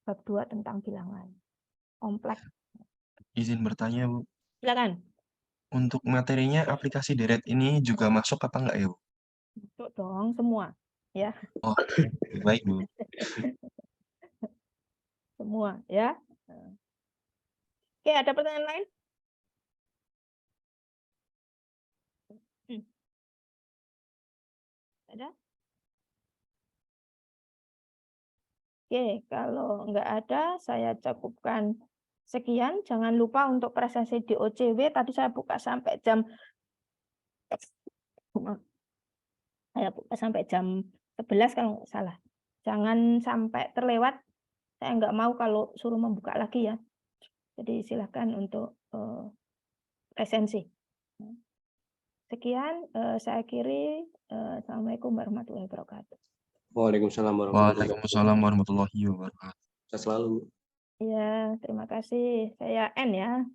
bab 2 tentang bilangan kompleks. Izin bertanya, Bu. Silakan. Untuk materinya aplikasi deret ini juga masuk apa enggak ya, Bu? Masuk dong semua, ya. Oh, baik, Bu. Semua, ya. Oke, ada pertanyaan lain? Ada? Oke, kalau nggak ada, saya cukupkan sekian. Jangan lupa untuk presensi di OCW. Tadi saya buka sampai jam 11 kalau nggak salah. Jangan sampai terlewat. Saya nggak mau kalau suruh membuka lagi ya. Jadi silakan untuk presensi. Sekian, saya akhiri. Assalamualaikum warahmatullahi wabarakatuh. Waalaikumsalam warahmatullahi wabarakatuh. Waalaikumsalam warahmatullahi wabarakatuh. Sehat selalu. Ya, terima kasih. Saya N ya.